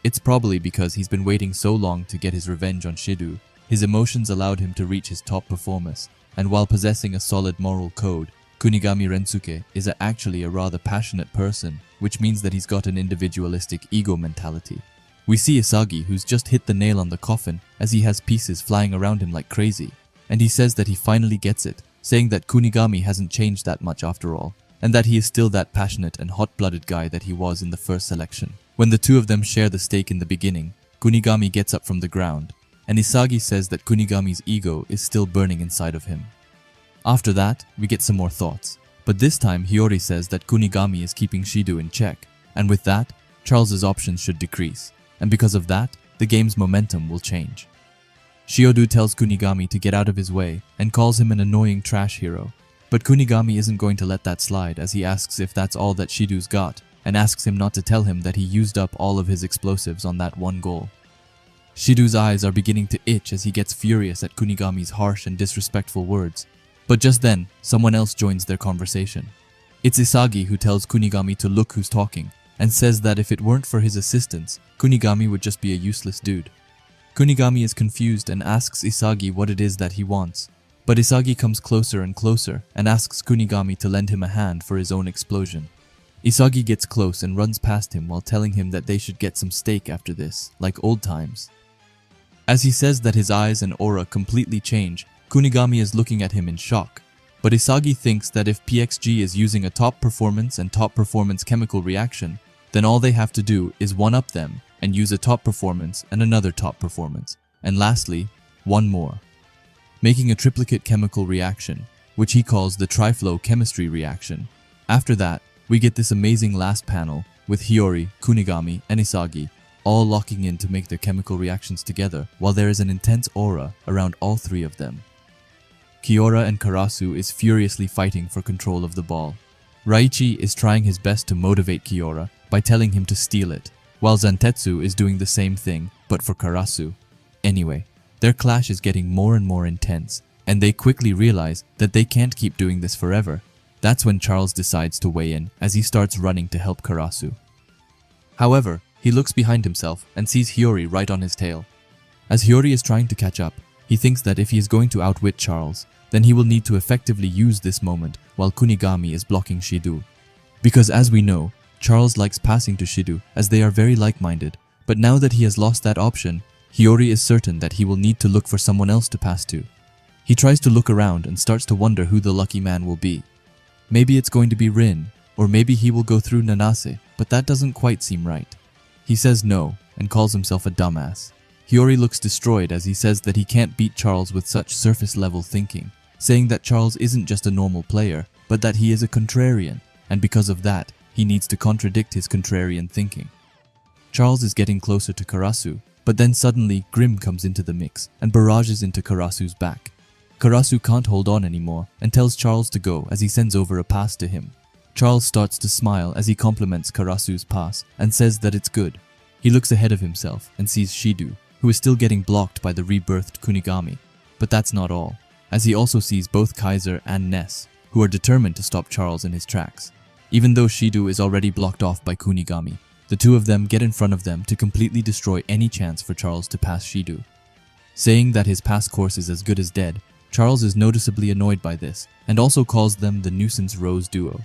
It's probably because he's been waiting so long to get his revenge on Shido. His emotions allowed him to reach his top performance, and while possessing a solid moral code, Kunigami Rensuke is actually a rather passionate person, which means that he's got an individualistic ego mentality. We see Isagi, who's just hit the nail on the coffin, as he has pieces flying around him like crazy, and he says that he finally gets it, saying that Kunigami hasn't changed that much after all, and that he is still that passionate and hot-blooded guy that he was in the first selection. When the two of them share the stake in the beginning, Kunigami gets up from the ground, and Isagi says that Kunigami's ego is still burning inside of him. After that, we get some more thoughts, but this time Hiyori says that Kunigami is keeping Shido in check, and with that, Charles's options should decrease, and because of that, the game's momentum will change. Shiodu tells Kunigami to get out of his way and calls him an annoying trash hero. But Kunigami isn't going to let that slide, as he asks if that's all that Shidu's got, and asks him not to tell him that he used up all of his explosives on that one goal. Shidu's eyes are beginning to itch as he gets furious at Kunigami's harsh and disrespectful words. But just then, someone else joins their conversation. It's Isagi who tells Kunigami to look who's talking, and says that if it weren't for his assistance, Kunigami would just be a useless dude. Kunigami is confused and asks Isagi what it is that he wants. But Isagi comes closer and closer and asks Kunigami to lend him a hand for his own explosion. Isagi gets close and runs past him while telling him that they should get some steak after this, like old times. As he says that his eyes and aura completely change, Kunigami is looking at him in shock. But Isagi thinks that if PXG is using a top performance and top performance chemical reaction, then all they have to do is one-up them and use a top performance and another top performance, and lastly, one more. Making a triplicate chemical reaction, which he calls the triflow chemistry reaction. After that, we get this amazing last panel with Hiyori, Kunigami, and Isagi all locking in to make their chemical reactions together, while there is an intense aura around all three of them. Kiora and Karasu is furiously fighting for control of the ball. Raichi is trying his best to motivate Kiora by telling him to steal it, while Zantetsu is doing the same thing, but for Karasu. Anyway, their clash is getting more and more intense, and they quickly realize that they can't keep doing this forever. That's when Charles decides to weigh in as he starts running to help Karasu. However, he looks behind himself and sees Hiyori right on his tail. As Hiyori is trying to catch up, he thinks that if he is going to outwit Charles, then he will need to effectively use this moment while Kunigami is blocking Shidu. Because as we know, Charles likes passing to Shidu as they are very like-minded, but now that he has lost that option, Hiyori is certain that he will need to look for someone else to pass to. He tries to look around and starts to wonder who the lucky man will be. Maybe it's going to be Rin, or maybe he will go through Nanase, but that doesn't quite seem right. He says no and calls himself a dumbass. Hiyori looks destroyed as he says that he can't beat Charles with such surface-level thinking, saying that Charles isn't just a normal player, but that he is a contrarian, and because of that, he needs to contradict his contrarian thinking. Charles is getting closer to Karasu, but then suddenly Grim comes into the mix and barrages into Karasu's back. Karasu can't hold on anymore and tells Charles to go as he sends over a pass to him. Charles starts to smile as he compliments Karasu's pass and says that it's good. He looks ahead of himself and sees Shidu, who is still getting blocked by the rebirthed Kunigami. But that's not all, as he also sees both Kaiser and Ness, who are determined to stop Charles in his tracks. Even though Shidu is already blocked off by Kunigami, the two of them get in front of them to completely destroy any chance for Charles to pass Shidu. Saying that his pass course is as good as dead, Charles is noticeably annoyed by this and also calls them the Nuisance Rose Duo.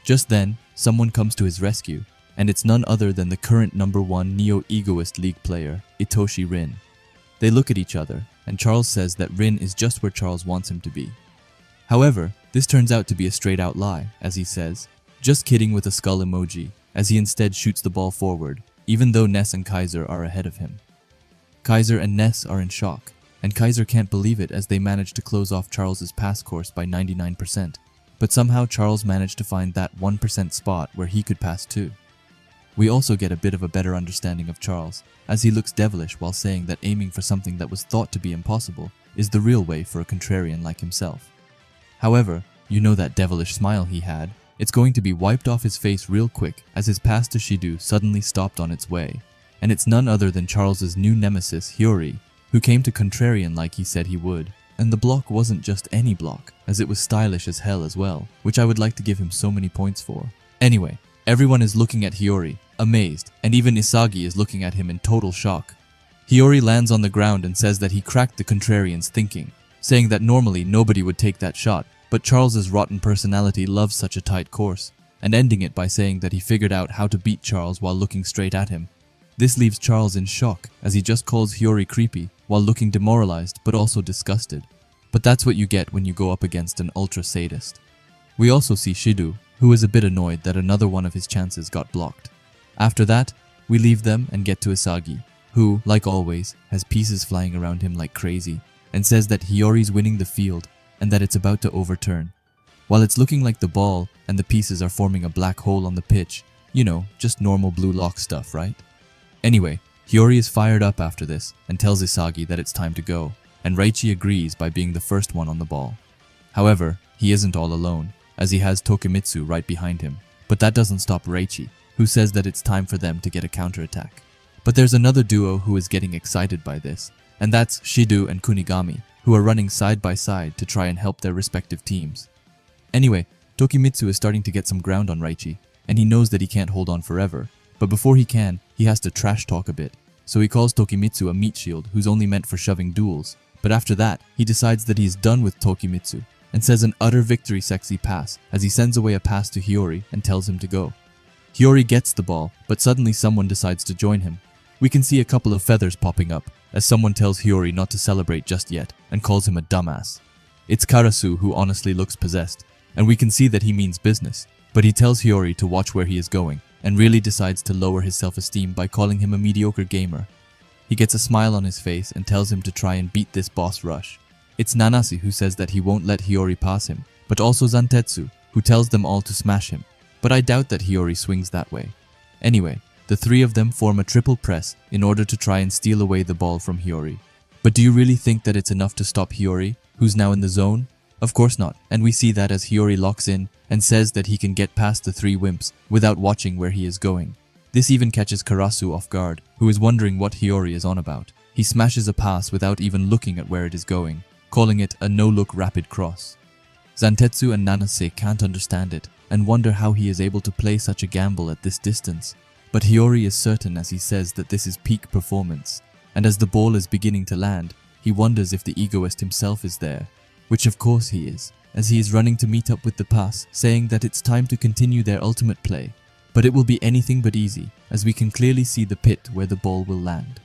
Just then, someone comes to his rescue, and it's none other than the current #1 Neo-Egoist League player, Itoshi Rin. They look at each other, and Charles says that Rin is just where Charles wants him to be. However, this turns out to be a straight-out lie, as he says, "Just kidding," with a skull emoji, as he instead shoots the ball forward, even though Ness and Kaiser are ahead of him. Kaiser and Ness are in shock, and Kaiser can't believe it as they manage to close off Charles's pass course by 99%, but somehow Charles managed to find that 1% spot where he could pass too. We also get a bit of a better understanding of Charles, as he looks devilish while saying that aiming for something that was thought to be impossible is the real way for a contrarian like himself. However, you know that devilish smile he had, it's going to be wiped off his face real quick as his pass to Shidu suddenly stopped on its way, and it's none other than Charles's new nemesis Hiyori, who came to contrarian like he said he would. And the block wasn't just any block, as it was stylish as hell as well, which I would like to give him so many points for. Anyway, everyone is looking at Hiyori, amazed, and even Isagi is looking at him in total shock. Hiyori lands on the ground and says that he cracked the contrarian's thinking, saying that normally nobody would take that shot, but Charles's rotten personality loves such a tight course, and ending it by saying that he figured out how to beat Charles while looking straight at him. This leaves Charles in shock, as he just calls Hiyori creepy, while looking demoralized but also disgusted. But that's what you get when you go up against an ultra sadist. We also see Shidu, who is a bit annoyed that another one of his chances got blocked. After that, we leave them and get to Isagi, who, like always, has pieces flying around him like crazy, and says that Hiyori's winning the field and that it's about to overturn. While it's looking like the ball and the pieces are forming a black hole on the pitch, you know, just normal blue lock stuff, right? Anyway, Hiyori is fired up after this and tells Isagi that it's time to go, and Reichi agrees by being the first one on the ball. However, he isn't all alone, as he has Tokimitsu right behind him, but that doesn't stop Reichi, who says that it's time for them to get a counterattack. But there's another duo who is getting excited by this, and that's Shido and Kunigami, who are running side by side to try and help their respective teams. Anyway, Tokimitsu is starting to get some ground on Reichi, and he knows that he can't hold on forever, but before he can, he has to trash talk a bit. So he calls Tokimitsu a meat shield who's only meant for shoving duels, but after that, he decides that he is done with Tokimitsu, and says an utter victory sexy pass as he sends away a pass to Hiyori and tells him to go. Hiyori gets the ball, but suddenly someone decides to join him. We can see a couple of feathers popping up, as someone tells Hiyori not to celebrate just yet, and calls him a dumbass. It's Karasu who honestly looks possessed, and we can see that he means business, but he tells Hiyori to watch where he is going, and really decides to lower his self-esteem by calling him a mediocre gamer. He gets a smile on his face and tells him to try and beat this boss rush. It's Nanase who says that he won't let Hiyori pass him, but also Zantetsu, who tells them all to smash him, but I doubt that Hiyori swings that way. Anyway, the three of them form a triple press in order to try and steal away the ball from Hiyori. But do you really think that it's enough to stop Hiyori, who's now in the zone? Of course not, and we see that as Hiyori locks in and says that he can get past the three wimps without watching where he is going. This even catches Karasu off guard, who is wondering what Hiyori is on about. He smashes a pass without even looking at where it is going, calling it a no-look rapid cross. Zantetsu and Nanase can't understand it and wonder how he is able to play such a gamble at this distance. But Hiyori is certain as he says that this is peak performance, and as the ball is beginning to land, he wonders if the egoist himself is there, which of course he is, as he is running to meet up with the pass, saying that it's time to continue their ultimate play. But it will be anything but easy, as we can clearly see the pit where the ball will land.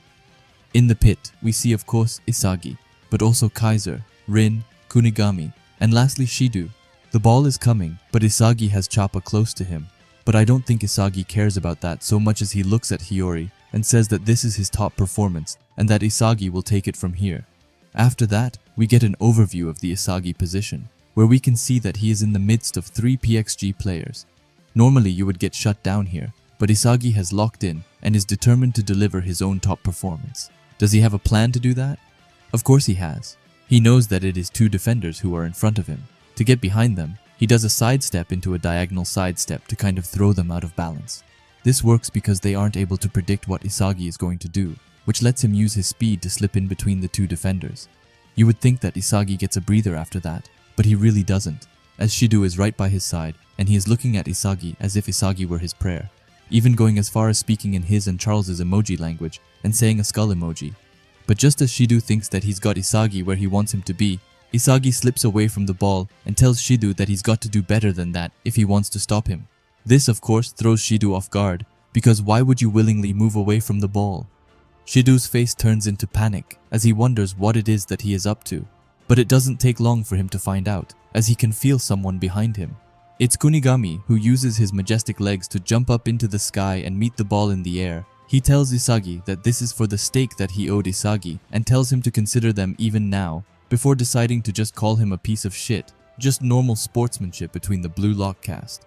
In the pit, we see of course Isagi, but also Kaiser, Rin, Kunigami, and lastly Shido. The ball is coming, but Isagi has Choppa close to him. But I don't think Isagi cares about that so much as he looks at Hiyori and says that this is his top performance and that Isagi will take it from here. After that, we get an overview of the Isagi position, where we can see that he is in the midst of 3 PXG players. Normally you would get shut down here, but Isagi has locked in and is determined to deliver his own top performance. Does he have a plan to do that? Of course he has. He knows that it is 2 defenders who are in front of him. To get behind them, he does a sidestep into a diagonal sidestep to kind of throw them out of balance. This works because they aren't able to predict what Isagi is going to do, which lets him use his speed to slip in between the 2 defenders. You would think that Isagi gets a breather after that, but he really doesn't, as Shido is right by his side and he is looking at Isagi as if Isagi were his prayer, even going as far as speaking in his and Charles's emoji language and saying a skull emoji. But just as Shido thinks that he's got Isagi where he wants him to be, Isagi slips away from the ball and tells Shido that he's got to do better than that if he wants to stop him. This of course throws Shido off guard, because why would you willingly move away from the ball? Shido's face turns into panic as he wonders what it is that he is up to. But it doesn't take long for him to find out, as he can feel someone behind him. It's Kunigami, who uses his majestic legs to jump up into the sky and meet the ball in the air. He tells Isagi that this is for the stake that he owed Isagi and tells him to consider them even now, before deciding to just call him a piece of shit, just normal sportsmanship between the Blue Lock cast.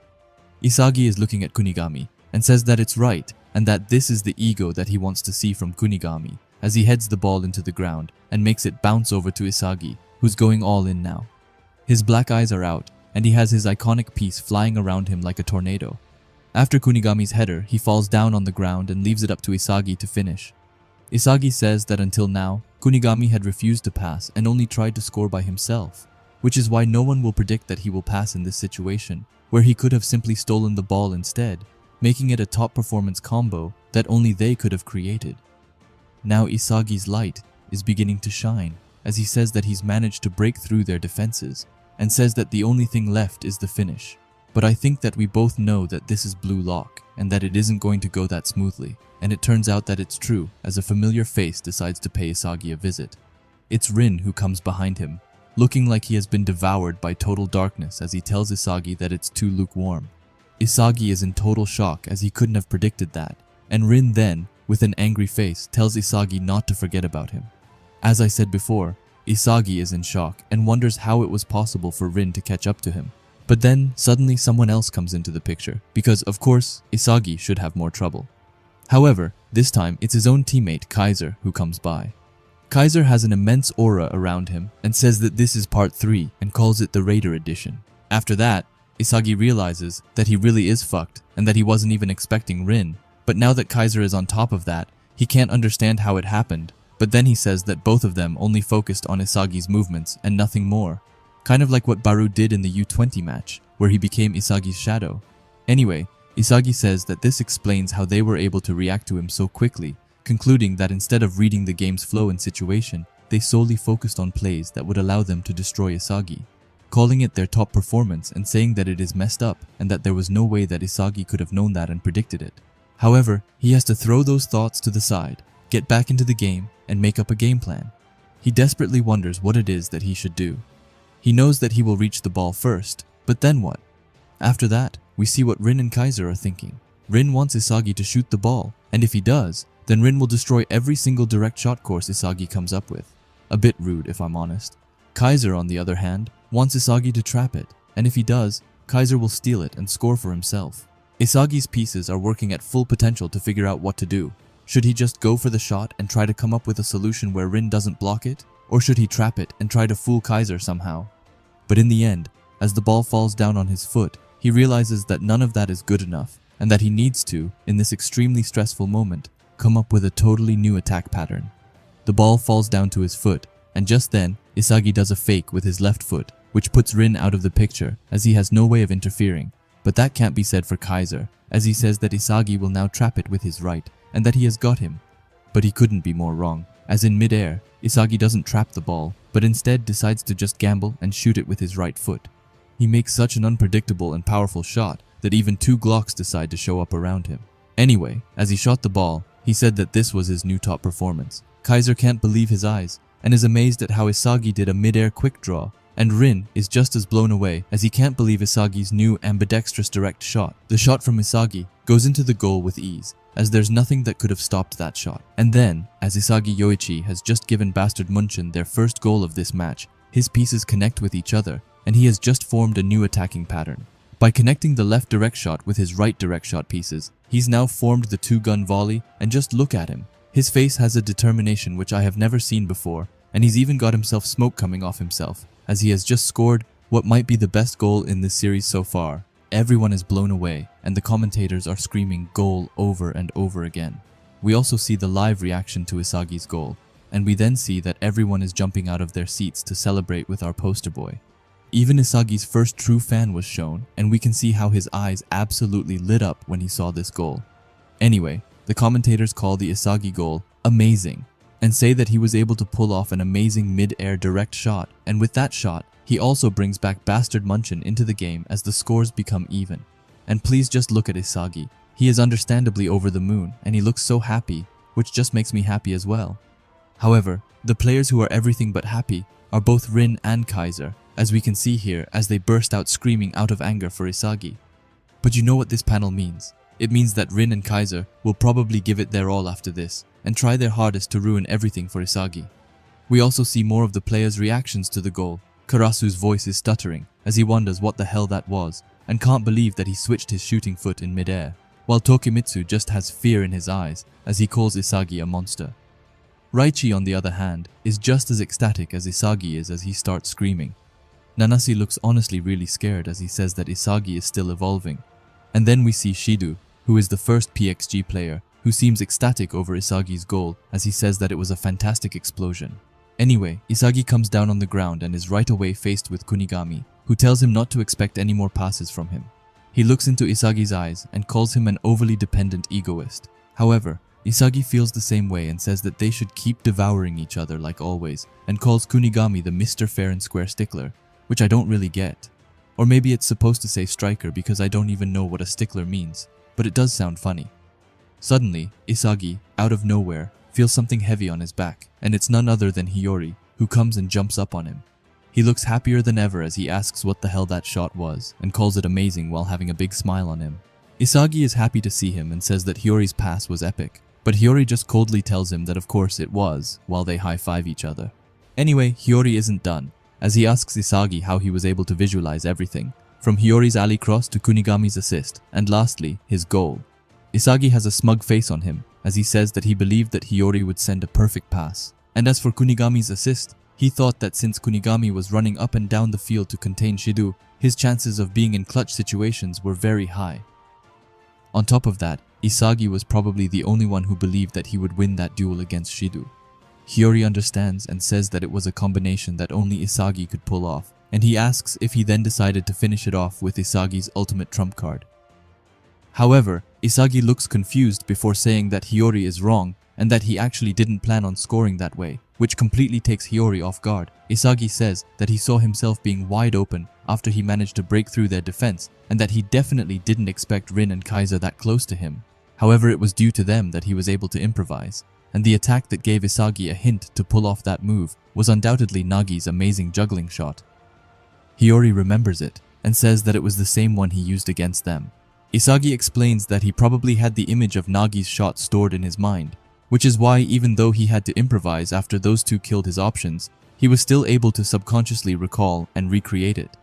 Isagi is looking at Kunigami and says that it's right and that this is the ego that he wants to see from Kunigami, as he heads the ball into the ground and makes it bounce over to Isagi, who's going all in now. His black eyes are out and he has his iconic piece flying around him like a tornado. After Kunigami's header, he falls down on the ground and leaves it up to Isagi to finish. Isagi says that until now, Kunigami had refused to pass and only tried to score by himself, which is why no one will predict that he will pass in this situation, where he could have simply stolen the ball instead, making it a top performance combo that only they could have created. Now Isagi's light is beginning to shine, as he says that he's managed to break through their defenses, and says that the only thing left is the finish. But I think that we both know that this is Blue Lock, and that it isn't going to go that smoothly, and it turns out that it's true, as a familiar face decides to pay Isagi a visit. It's Rin who comes behind him, looking like he has been devoured by total darkness as he tells Isagi that it's too lukewarm. Isagi is in total shock as he couldn't have predicted that, and Rin then, with an angry face, tells Isagi not to forget about him. As I said before, Isagi is in shock and wonders how it was possible for Rin to catch up to him. But then, suddenly someone else comes into the picture, because of course, Isagi should have more trouble. However, this time it's his own teammate Kaiser who comes by. Kaiser has an immense aura around him and says that this is part 3 and calls it the Raider Edition. After that, Isagi realizes that he really is fucked and that he wasn't even expecting Rin, but now that Kaiser is on top of that, he can't understand how it happened, but then he says that both of them only focused on Isagi's movements and nothing more. Kind of like what Baru did in the U20 match, where he became Isagi's shadow. Anyway, Isagi says that this explains how they were able to react to him so quickly, concluding that instead of reading the game's flow and situation, they solely focused on plays that would allow them to destroy Isagi, calling it their top performance and saying that it is messed up and that there was no way that Isagi could have known that and predicted it. However, he has to throw those thoughts to the side, get back into the game, and make up a game plan. He desperately wonders what it is that he should do. He knows that he will reach the ball first, but then what? After that, we see what Rin and Kaiser are thinking. Rin wants Isagi to shoot the ball, and if he does, then Rin will destroy every single direct shot course Isagi comes up with. A bit rude if I'm honest. Kaiser, on the other hand, wants Isagi to trap it, and if he does, Kaiser will steal it and score for himself. Isagi's pieces are working at full potential to figure out what to do. Should he just go for the shot and try to come up with a solution where Rin doesn't block it? Or should he trap it and try to fool Kaiser somehow? But in the end, as the ball falls down on his foot, he realizes that none of that is good enough, and that he needs to, in this extremely stressful moment, come up with a totally new attack pattern. The ball falls down to his foot, and just then, Isagi does a fake with his left foot, which puts Rin out of the picture, as he has no way of interfering. But that can't be said for Kaiser, as he says that Isagi will now trap it with his right, and that he has got him. But he couldn't be more wrong, as in mid-air, Isagi doesn't trap the ball, but instead decides to just gamble and shoot it with his right foot. He makes such an unpredictable and powerful shot that even 2 Glocks decide to show up around him. Anyway, as he shot the ball, he said that this was his new top performance. Kaiser can't believe his eyes, and is amazed at how Isagi did a mid-air quick draw, and Rin is just as blown away as he can't believe Isagi's new ambidextrous direct shot. The shot from Isagi goes into the goal with ease, as there's nothing that could have stopped that shot. And then, as Isagi Yoichi has just given Bastard Munchen their first goal of this match, his pieces connect with each other, and he has just formed a new attacking pattern. By connecting the left direct shot with his right direct shot pieces, he's now formed the 2-gun volley, and just look at him. His face has a determination which I have never seen before, and he's even got himself smoke coming off himself, as he has just scored what might be the best goal in this series so far. Everyone is blown away, and the commentators are screaming goal over and over again. We also see the live reaction to Isagi's goal, and we then see that everyone is jumping out of their seats to celebrate with our poster boy. Even Isagi's first true fan was shown, and we can see how his eyes absolutely lit up when he saw this goal. Anyway, the commentators call the Isagi goal amazing, and say that he was able to pull off an amazing mid-air direct shot, and with that shot, he also brings back Bastard Munchen into the game as the scores become even. And please just look at Isagi. He is understandably over the moon, and he looks so happy, which just makes me happy as well. However, the players who are everything but happy are both Rin and Kaiser, as we can see here as they burst out screaming out of anger for Isagi. But you know what this panel means. It means that Rin and Kaiser will probably give it their all after this, and try their hardest to ruin everything for Isagi. We also see more of the players' reactions to the goal. Karasu's voice is stuttering as he wonders what the hell that was, and can't believe that he switched his shooting foot in mid-air, while Tokimitsu just has fear in his eyes as he calls Isagi a monster. Raichi, on the other hand, is just as ecstatic as Isagi is as he starts screaming. Nanase looks honestly really scared as he says that Isagi is still evolving. And then we see Shidu, who is the first PXG player, who seems ecstatic over Isagi's goal as he says that it was a fantastic explosion. Anyway, Isagi comes down on the ground and is right away faced with Kunigami, who tells him not to expect any more passes from him. He looks into Isagi's eyes and calls him an overly dependent egoist. However, Isagi feels the same way and says that they should keep devouring each other like always, and calls Kunigami the Mr. Fair and Square stickler, which I don't really get. Or maybe it's supposed to say striker because I don't even know what a stickler means, but it does sound funny. Suddenly, Isagi, out of nowhere, feels something heavy on his back, and it's none other than Hiyori, who comes and jumps up on him. He looks happier than ever as he asks what the hell that shot was, and calls it amazing while having a big smile on him. Isagi is happy to see him and says that Hiyori's pass was epic, but Hiyori just coldly tells him that of course it was, while they high-five each other. Anyway, Hiyori isn't done, as he asks Isagi how he was able to visualize everything, from Hiyori's alley cross to Kunigami's assist, and lastly, his goal. Isagi has a smug face on him as he says that he believed that Hiyori would send a perfect pass. And as for Kunigami's assist, he thought that since Kunigami was running up and down the field to contain Shido, his chances of being in clutch situations were very high. On top of that, Isagi was probably the only one who believed that he would win that duel against Shido. Hiyori understands and says that it was a combination that only Isagi could pull off, and he asks if he then decided to finish it off with Isagi's ultimate trump card. However, Isagi looks confused before saying that Hiyori is wrong and that he actually didn't plan on scoring that way, which completely takes Hiyori off guard. Isagi says that he saw himself being wide open after he managed to break through their defense and that he definitely didn't expect Rin and Kaiser that close to him. However, it was due to them that he was able to improvise, and the attack that gave Isagi a hint to pull off that move was undoubtedly Nagi's amazing juggling shot. Hiyori remembers it and says that it was the same one he used against them. Isagi explains that he probably had the image of Nagi's shot stored in his mind, which is why even though he had to improvise after those two killed his options, he was still able to subconsciously recall and recreate it.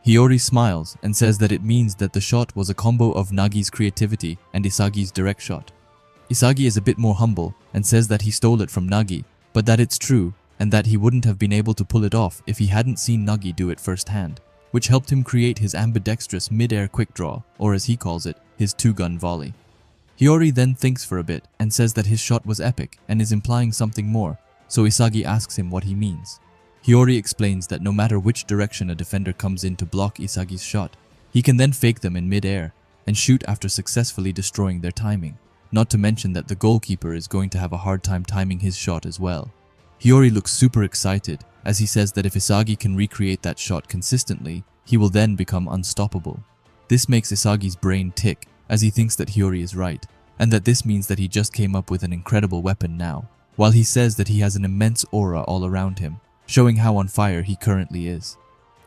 Hiyori smiles and says that it means that the shot was a combo of Nagi's creativity and Isagi's direct shot. Isagi is a bit more humble and says that he stole it from Nagi, but that it's true and that he wouldn't have been able to pull it off if he hadn't seen Nagi do it firsthand, which helped him create his ambidextrous mid-air quick draw, or as he calls it, his two-gun volley. Hiyori then thinks for a bit and says that his shot was epic and is implying something more, so Isagi asks him what he means. Hiyori explains that no matter which direction a defender comes in to block Isagi's shot, he can then fake them in mid-air and shoot after successfully destroying their timing, not to mention that the goalkeeper is going to have a hard time timing his shot as well. Hiyori looks super excited as he says that if Isagi can recreate that shot consistently, he will then become unstoppable. This makes Isagi's brain tick as he thinks that Hiyori is right, and that this means that he just came up with an incredible weapon now, while he says that he has an immense aura all around him, showing how on fire he currently is.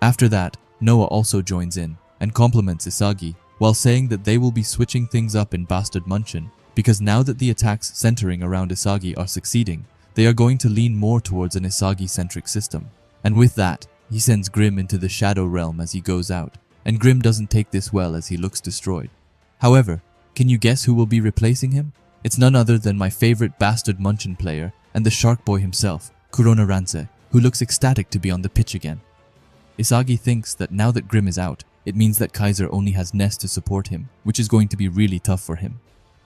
After that, Noah also joins in and compliments Isagi, while saying that they will be switching things up in Bastard Munchen, because now that the attacks centering around Isagi are succeeding, they are going to lean more towards an Isagi-centric system. And with that, he sends Grim into the Shadow Realm as he goes out, and Grim doesn't take this well as he looks destroyed. However, can you guess who will be replacing him? It's none other than my favorite Bastard Munchen player and the Shark Boy himself, Kurona Ranse, who looks ecstatic to be on the pitch again. Isagi thinks that now that Grim is out, it means that Kaiser only has Ness to support him, which is going to be really tough for him.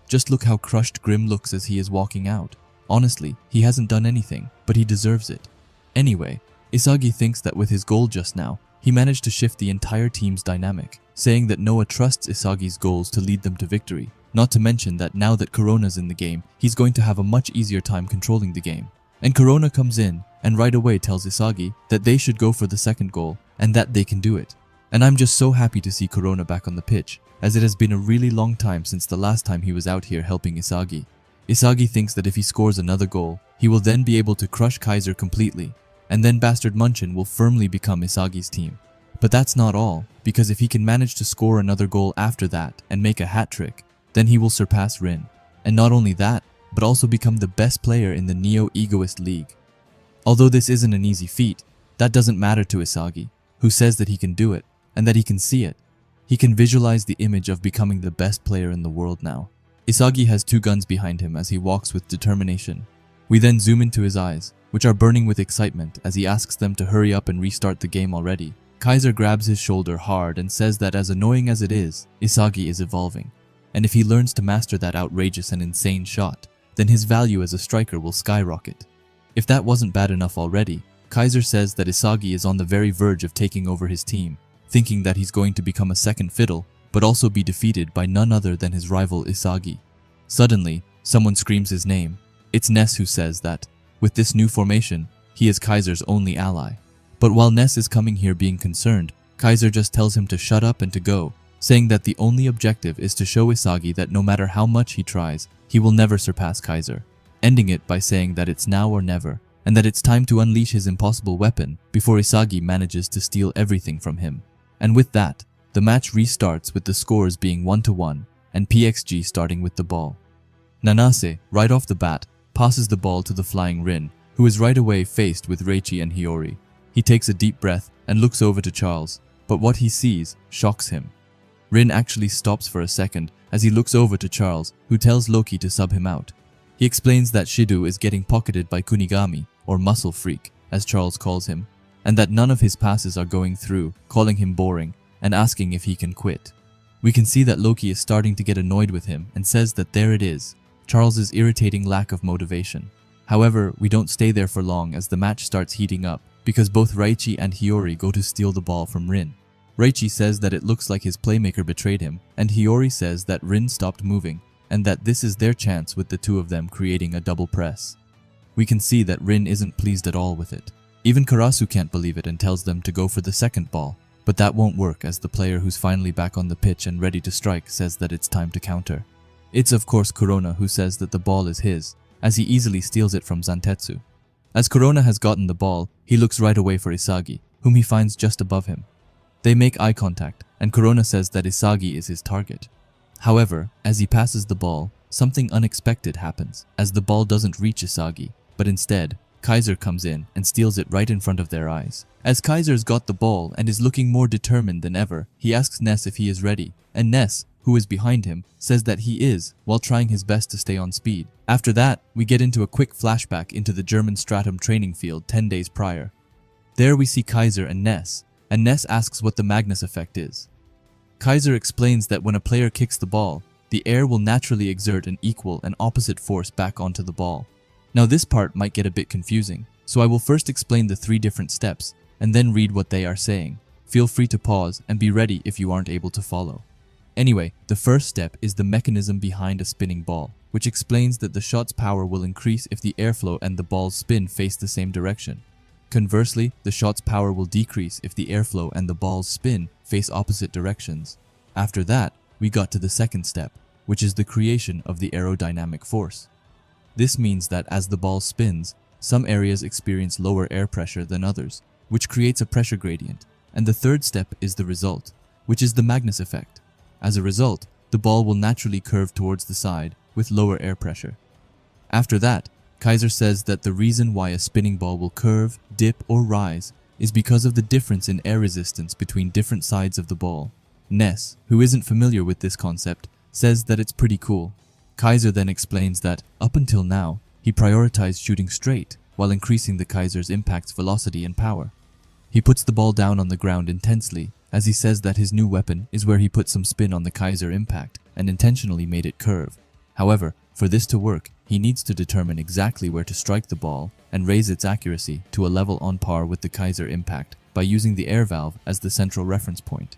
Just look how crushed Grim looks as he is walking out. Honestly, he hasn't done anything, but he deserves it. Anyway, Isagi thinks that with his goal just now, he managed to shift the entire team's dynamic, saying that Noah trusts Isagi's goals to lead them to victory, not to mention that now that Corona's in the game, he's going to have a much easier time controlling the game. And Corona comes in and right away tells Isagi that they should go for the second goal and that they can do it. And I'm just so happy to see Corona back on the pitch, as it has been a really long time since the last time he was out here helping Isagi. Isagi thinks that if he scores another goal, he will then be able to crush Kaiser completely, and then Bastard Munchen will firmly become Isagi's team. But that's not all, because if he can manage to score another goal after that and make a hat trick, then he will surpass Rin. And not only that, but also become the best player in the Neo-Egoist League. Although this isn't an easy feat, that doesn't matter to Isagi, who says that he can do it, and that he can see it. He can visualize the image of becoming the best player in the world now. Isagi has two guns behind him as he walks with determination. We then zoom into his eyes, which are burning with excitement as he asks them to hurry up and restart the game already. Kaiser grabs his shoulder hard and says that as annoying as it is, Isagi is evolving. And if he learns to master that outrageous and insane shot, then his value as a striker will skyrocket. If that wasn't bad enough already, Kaiser says that Isagi is on the very verge of taking over his team, thinking that he's going to become a second fiddle, but also be defeated by none other than his rival Isagi. Suddenly, someone screams his name. It's Ness who says that, with this new formation, he is Kaiser's only ally. But while Ness is coming here being concerned, Kaiser just tells him to shut up and to go, saying that the only objective is to show Isagi that no matter how much he tries, he will never surpass Kaiser, ending it by saying that it's now or never, and that it's time to unleash his impossible weapon before Isagi manages to steal everything from him. And with that, the match restarts with the scores being 1-1 and PXG starting with the ball. Nanase, right off the bat, passes the ball to the flying Rin, who is right away faced with Reichi and Hiyori. He takes a deep breath and looks over to Charles, but what he sees shocks him. Rin actually stops for a second as he looks over to Charles, who tells Loki to sub him out. He explains that Shido is getting pocketed by Kunigami, or Muscle Freak, as Charles calls him, and that none of his passes are going through, calling him boring, and asking if he can quit. We can see that Loki is starting to get annoyed with him and says that there it is, Charles's irritating lack of motivation. However, we don't stay there for long as the match starts heating up, because both Raichi and Hiyori go to steal the ball from Rin. Raichi says that it looks like his playmaker betrayed him, and Hiyori says that Rin stopped moving, and that this is their chance with the two of them creating a double press. We can see that Rin isn't pleased at all with it. Even Karasu can't believe it and tells them to go for the second ball, but that won't work as the player who's finally back on the pitch and ready to strike says that it's time to counter. It's of course Corona who says that the ball is his, as he easily steals it from Zantetsu. As Corona has gotten the ball, he looks right away for Isagi, whom he finds just above him. They make eye contact, and Corona says that Isagi is his target. However, as he passes the ball, something unexpected happens, as the ball doesn't reach Isagi, but instead, Kaiser comes in and steals it right in front of their eyes. As Kaiser's got the ball and is looking more determined than ever, he asks Ness if he is ready, and Ness, who is behind him, says that he is, while trying his best to stay on speed. After that, we get into a quick flashback into the German Stratum training field 10 days prior. There we see Kaiser and Ness asks what the Magnus effect is. Kaiser explains that when a player kicks the ball, the air will naturally exert an equal and opposite force back onto the ball. Now this part might get a bit confusing, so I will first explain the 3 different steps, and then read what they are saying. Feel free to pause and be ready if you aren't able to follow. Anyway, the first step is the mechanism behind a spinning ball, which explains that the shot's power will increase if the airflow and the ball's spin face the same direction. Conversely, the shot's power will decrease if the airflow and the ball's spin face opposite directions. After that, we got to the second step, which is the creation of the aerodynamic force. This means that as the ball spins, some areas experience lower air pressure than others, which creates a pressure gradient. And the third step is the result, which is the Magnus effect. As a result, the ball will naturally curve towards the side with lower air pressure. After that, Kaiser says that the reason why a spinning ball will curve, dip, or rise is because of the difference in air resistance between different sides of the ball. Ness, who isn't familiar with this concept, says that it's pretty cool. Kaiser then explains that, up until now, he prioritized shooting straight while increasing the Kaiser's impact's velocity and power. He puts the ball down on the ground intensely, as he says that his new weapon is where he put some spin on the Kaiser impact and intentionally made it curve. However, for this to work, he needs to determine exactly where to strike the ball and raise its accuracy to a level on par with the Kaiser impact by using the air valve as the central reference point.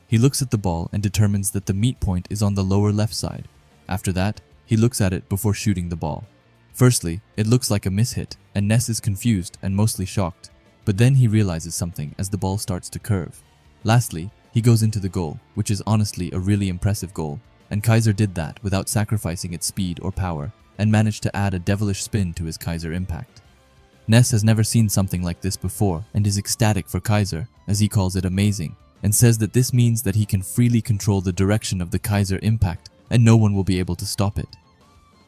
He looks at the ball and determines that the meet point is on the lower left side. After that, he looks at it before shooting the ball. Firstly, it looks like a mishit, and Ness is confused and mostly shocked, but then he realizes something as the ball starts to curve. Lastly, he goes into the goal, which is honestly a really impressive goal, and Kaiser did that without sacrificing its speed or power, and managed to add a devilish spin to his Kaiser impact. Ness has never seen something like this before and is ecstatic for Kaiser, as he calls it amazing, and says that this means that he can freely control the direction of the Kaiser impact and no one will be able to stop it.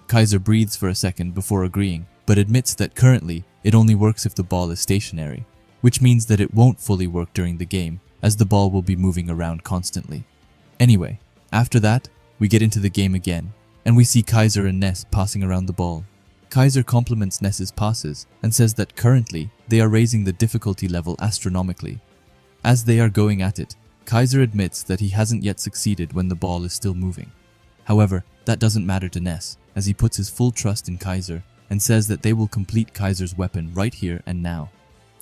Kaiser breathes for a second before agreeing, but admits that currently it only works if the ball is stationary, which means that it won't fully work during the game, as the ball will be moving around constantly. Anyway, after that, we get into the game again, and we see Kaiser and Ness passing around the ball. Kaiser compliments Ness's passes and says that currently they are raising the difficulty level astronomically. As they are going at it, Kaiser admits that he hasn't yet succeeded when the ball is still moving. However, that doesn't matter to Ness, as he puts his full trust in Kaiser and says that they will complete Kaiser's weapon right here and now.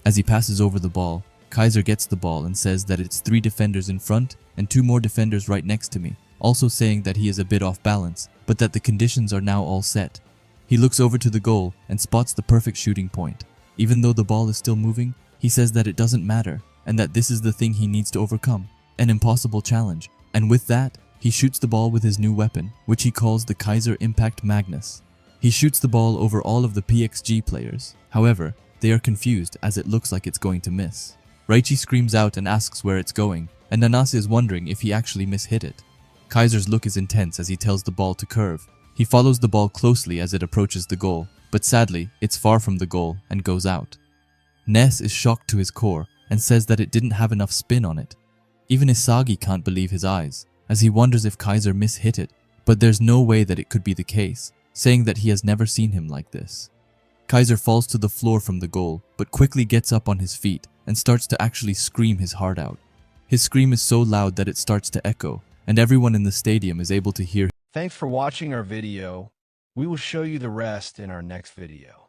As he passes over the ball, Kaiser gets the ball and says that it's 3 defenders in front and 2 more defenders right next to me, also saying that he is a bit off balance, but that the conditions are now all set. He looks over to the goal and spots the perfect shooting point. Even though the ball is still moving, he says that it doesn't matter and that this is the thing he needs to overcome, an impossible challenge, and with that, he shoots the ball with his new weapon, which he calls the Kaiser Impact Magnus. He shoots the ball over all of the PXG players. However, they are confused as it looks like it's going to miss. Raichi screams out and asks where it's going, and Nanase is wondering if he actually mishit it. Kaiser's look is intense as he tells the ball to curve. He follows the ball closely as it approaches the goal, but sadly, it's far from the goal and goes out. Ness is shocked to his core and says that it didn't have enough spin on it. Even Isagi can't believe his eyes. as he wonders if Kaiser mishit it, but there's no way that it could be the case, saying that he has never seen him like this. Kaiser falls to the floor from the goal, but quickly gets up on his feet and starts to actually scream his heart out. His scream is so loud that it starts to echo, and everyone in the stadium is able to hear. Thanks for watching our video. We will show you the rest in our next video.